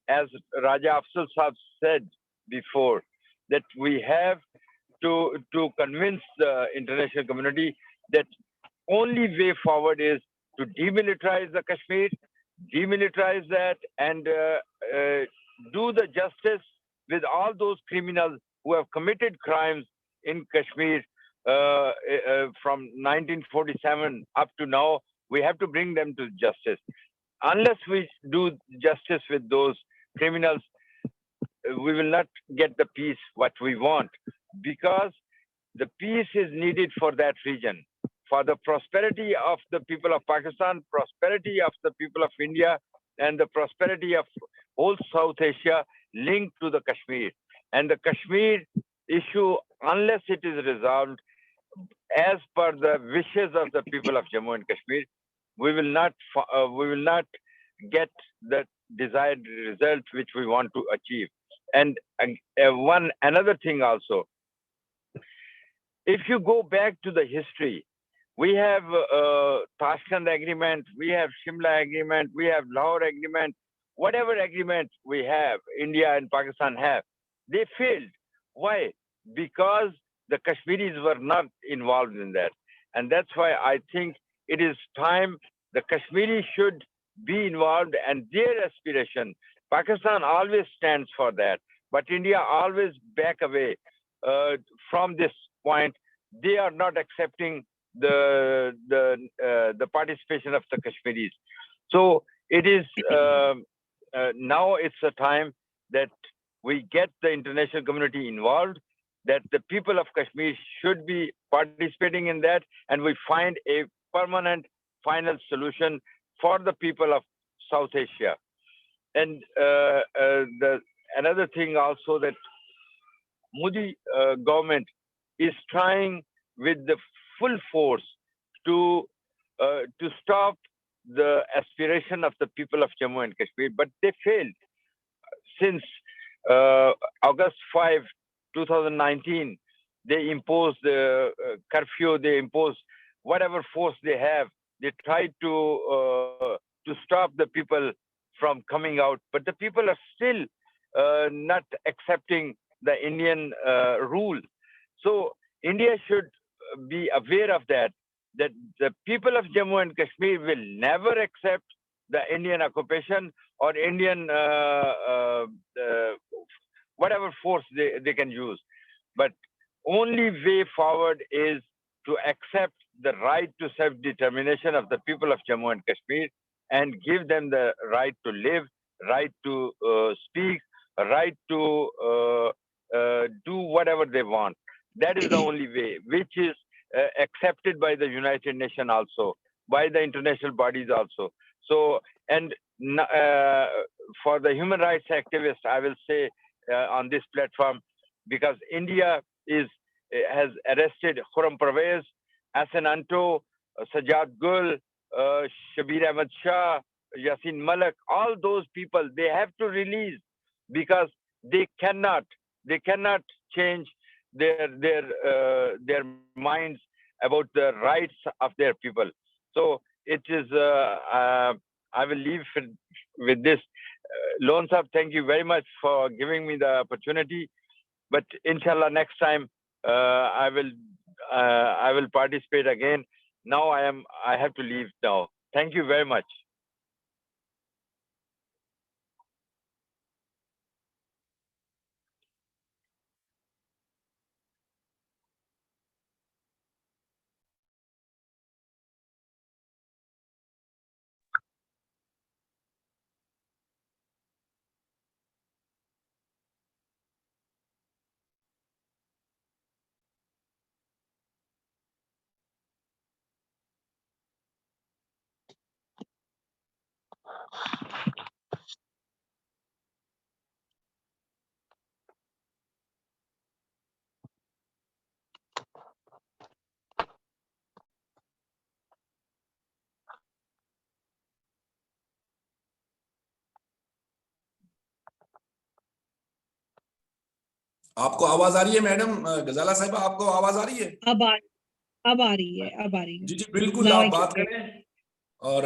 As Raja Afzal Sahab said before, that we have to convince the international community that only way forward is to demilitarize the Kashmir, demilitarize that, and do the justice with all those criminals who have committed crimes in Kashmir from 1947 up to now. We have to bring them to justice. Unless we do justice with those criminals, we will not get the peace what we want, because the peace is needed for that region, for the prosperity of the people of Pakistan, prosperity of the people of India, and the prosperity of whole South Asia linked to the Kashmir. And the Kashmir issue, unless it is resolved as per the wishes of the people of Jammu and Kashmir, we will not get the desired result which we want to achieve. And another thing also, if you go back to the history, we have Tashkent Agreement, we have Shimla Agreement, we have Lahore Agreement, whatever agreement we have, India and Pakistan have, they failed. Why? Because the Kashmiris were not involved in that. And that's why I think it is time the Kashmiris should be involved, and their aspiration, Pakistan always stands for that, but India always back away from this point. They are not accepting the participation of the Kashmiris. So it is now it's a time that we get the international community involved, that the people of Kashmir should be participating in that, and we find a permanent final solution for the people of South Asia. And another thing also, that Modi government is trying with the full force to stop the aspiration of the people of Jammu and Kashmir, but they failed. Since August 5, 2019, they imposed the curfew, they imposed whatever force they have. They tried to stop the people from coming out, but the people are still not accepting the Indian rule. So India should be aware of that the people of Jammu and Kashmir will never accept the Indian occupation or Indian whatever force they can use. But only way forward is to accept the right to self-determination of the people of Jammu and Kashmir and give them the right to live, right to speak, right to do whatever they want. That is the only way, which is accepted by the United Nations also, by the international bodies also. So, and for the human rights activists, I will say on this platform, because India has arrested Khurram Parvez, Hassan Anto, Sajjad Gul, Shabir Ahmad Shah, Yasin Malik, all those people, they have to release, because they cannot change their minds about the rights of their people. So it is, I will leave with this. Lone Saab, thank you very much for giving me the opportunity. But inshallah, next time I will participate again. Now I have to leave now. Thank you very much. आपको आवाज आ रही है madam गजाला साहिबा, आपको आवाज आ रही है? अब आ रही है। जी बिल्कुल, Now I आप can बात hear. करें। और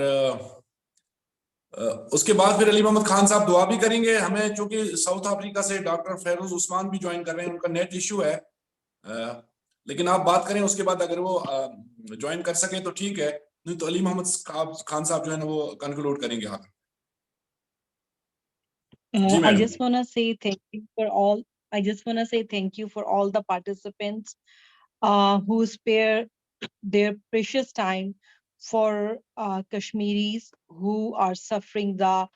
उसके बाद फिर अली मोहम्मद खान साहब दुआ भी करेंगे। हमें चूंकि साउथ अफ्रीका से डॉक्टर फेरोज उस्मान भी ज्वाइन कर रहे हैं, उनका नेट इशू है, लेकिन आप बात करें, उसके बाद अगर वो ज्वाइन कर सके तो ठीक है, नहीं तो अली मोहम्मद खान साहब जो है ना वो कंक्लूड करेंगे आकर। I just want to say thank you for all. I just want to say thank you for all the participants who spare their precious time for Kashmiris who are suffering the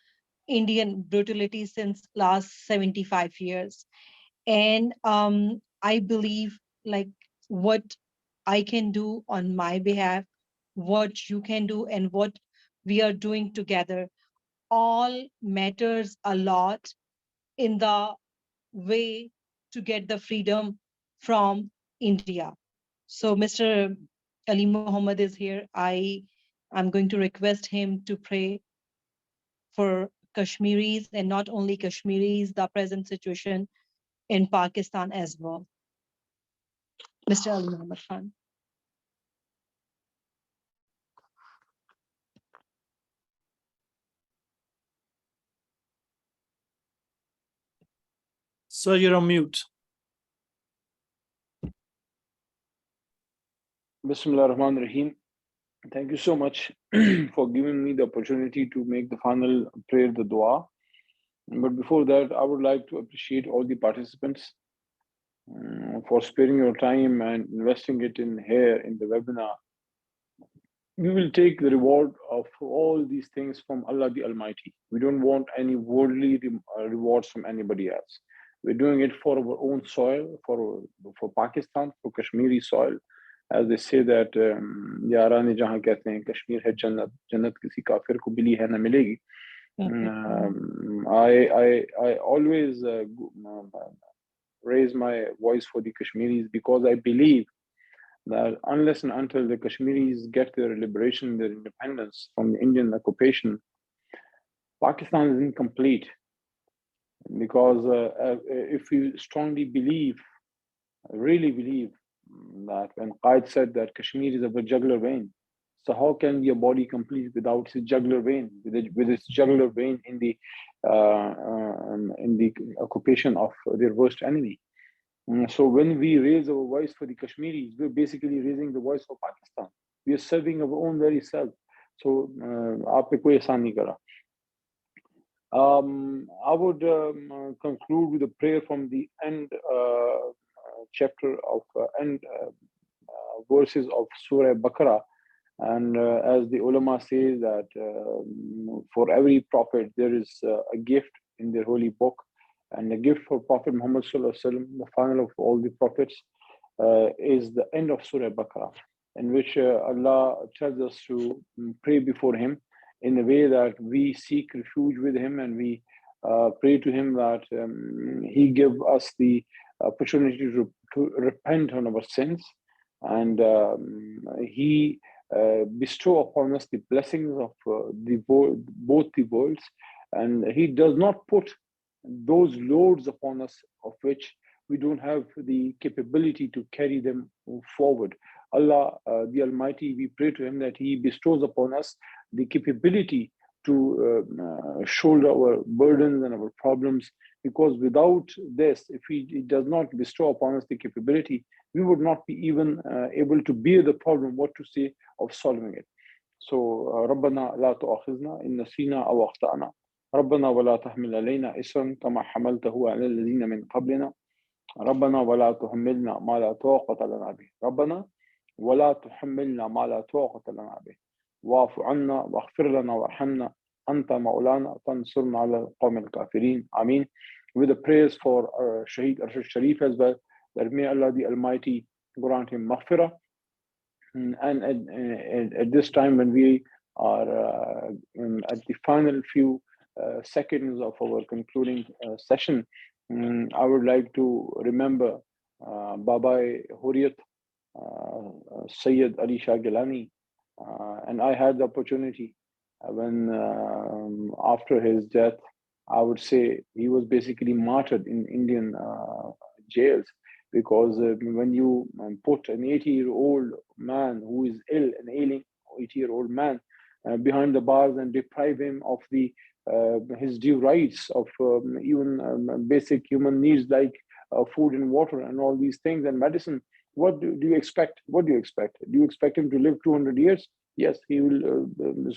Indian brutality since last 75 years. And I believe like what I can do on my behalf, what you can do, and what we are doing together all matters a lot in the way to get the freedom from India. So Mr. Ali Muhammad is here. I'm going to request him to pray for Kashmiris, and not only Kashmiris, the present situation in Pakistan as well. Mr. Ali Muhammad Khan. Sir, you're on mute. Bismillah ar-Rahman ar-Rahim. Thank you so much for giving me the opportunity to make the final prayer, the dua. But before that, I would like to appreciate all the participants for sparing your time and investing it in here in the webinar. We will take the reward of all these things from Allah the Almighty. We don't want any worldly rewards from anybody else. We're doing it for our own soil, for Pakistan, for Kashmiri soil. As they say that यारानी जहाँ कहते हैं कश्मीर है जन्नत, जन्नत किसी काफिर को मिली है ना मिलेगी. I always raise my voice for the Kashmiris because I believe that unless and until the Kashmiris get their liberation, their independence from the Indian occupation, Pakistan is incomplete. Because if we strongly believe, really believe that when Qaid said that Kashmir is a jugular vein, so how can be a body complete without its jugular vein, with its jugular vein in the occupation of their worst enemy? So when we raise our voice for the Kashmiris, we're basically raising the voice for Pakistan. We are serving our own very self. So aap pe koi ehsan nahi kara. I would conclude with a prayer from the end chapter of end verses of Surah Baqarah. And as the ulama says that for every prophet there is a gift in their holy book, and the gift for Prophet Muhammad sallallahu alaihi wasallam, the final of all the prophets, is the end of Surah Baqarah, in which Allah tells us to pray before Him in a way that we seek refuge with Him, and we pray to Him that He give us the opportunity to repent on our sins, and He bestow upon us the blessings of both the worlds, and He does not put those loads upon us of which we don't have the capability to carry them forward. Allah, the Almighty, we pray to Him that He bestows upon us the capability to shoulder our burdens and our problems, because without this, if He does not bestow upon us the capability, we would not be even able to bear the problem, what to say of solving it. So, ربنا لا تؤاخذنا إن نسينا أو أخطأنا ربنا ولا تحمل علينا إصرا كما حملته على الذين من قبلنا ربنا ولا تحملنا ما لا طاقة لنا به ربنا ولا تحملنا ما لا طاقة لنا به واعف عنا واغفر لنا وارحمنا أنت مولانا فانصرنا على القوم الكافرين. Ameen. With the prayers for Shaheed Arshad Sharif as well, that may Allah the Almighty grant him maghfirah. And at this time, when we are at the final few seconds of our concluding session, I would like to remember Baba Hurriyat, Sayyid Ali Shah Gilani, and I had the opportunity when after his death, I would say he was basically martyred in Indian jails, because when you put an 80-year-old man who is ill, an ailing 80-year-old man behind the bars and deprive him of the his due rights of even basic human needs like food and water and all these things and medicine, what do you expect? What do you expect? Do you expect him to live 200 years? Yes, he will.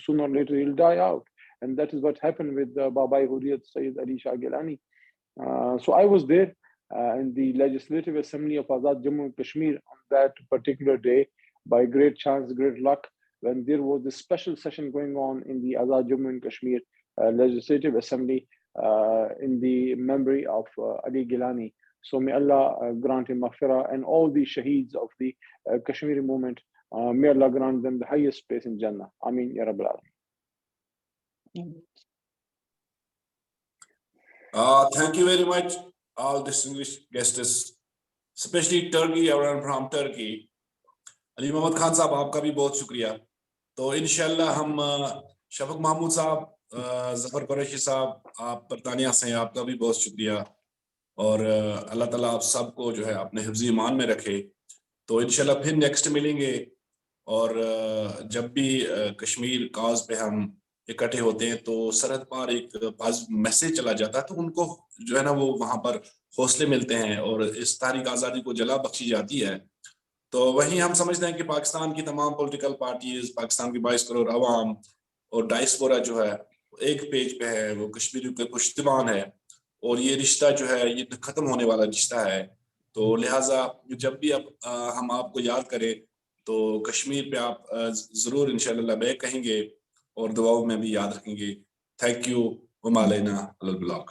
Sooner or later, he'll die out, and that is what happened with Baba Hurriyat Sayyid Ali Shah Gilani. So I was there in the Legislative Assembly of Azad Jammu and Kashmir on that particular day, by great chance, great luck, when there was this special session going on in the Azad Jammu and Kashmir Legislative Assembly in the memory of Ali Gilani. So may Allah grant him maghfirah, and all the shaheeds of the Kashmiri movement, may Allah grant them the highest place in Jannah. Ameen, Ya Rabbal Alameen. Thank you very much, all distinguished guests, especially Turkey, everyone from Turkey. Ali Muhammad Khan साहब, आपका भी बहुत शुक्रिया. तो इंशाल्लाह हम शफक महमूद साहब, जफर कुरैशी साहब, आप बरतानिया से हैं, आपका भी बहुत शुक्रिया, और अल्लाह ताला आप सबको जो है अपने हिफ्ज़ ईमान में रखे. तो इंशाल्लाह फिर नेक्स्ट मिलेंगे, और जब भी कश्मीर काज पे हम इकट्ठे होते हैं तो सरहद पार एक मैसेज चला जाता है, तो उनको जो है ना वो वहां पर हौसले मिलते हैं और इस तारीख आज़ादी को जला बख्शी जाती है. तो वहीं हम समझते हैं कि पाकिस्तान की तमाम पॉलिटिकल पार्टीज, पाकिस्तान की 22 करोड़ अवाम और डायस्पोरा जो है एक पेज पे है, वो कश्मीरियों के पुश्तबान है, और ये रिश्ता जो है ये खत्म होने वाला रिश्ता है. तो लिहाजा जब भी अब हम आपको याद करें तो कश्मीर पे आप जरूर इंशाल्लाह लबैक कहेंगे और दुआओं में भी याद रखेंगे. Thank you. Verma Alaina इल्लल बलाग.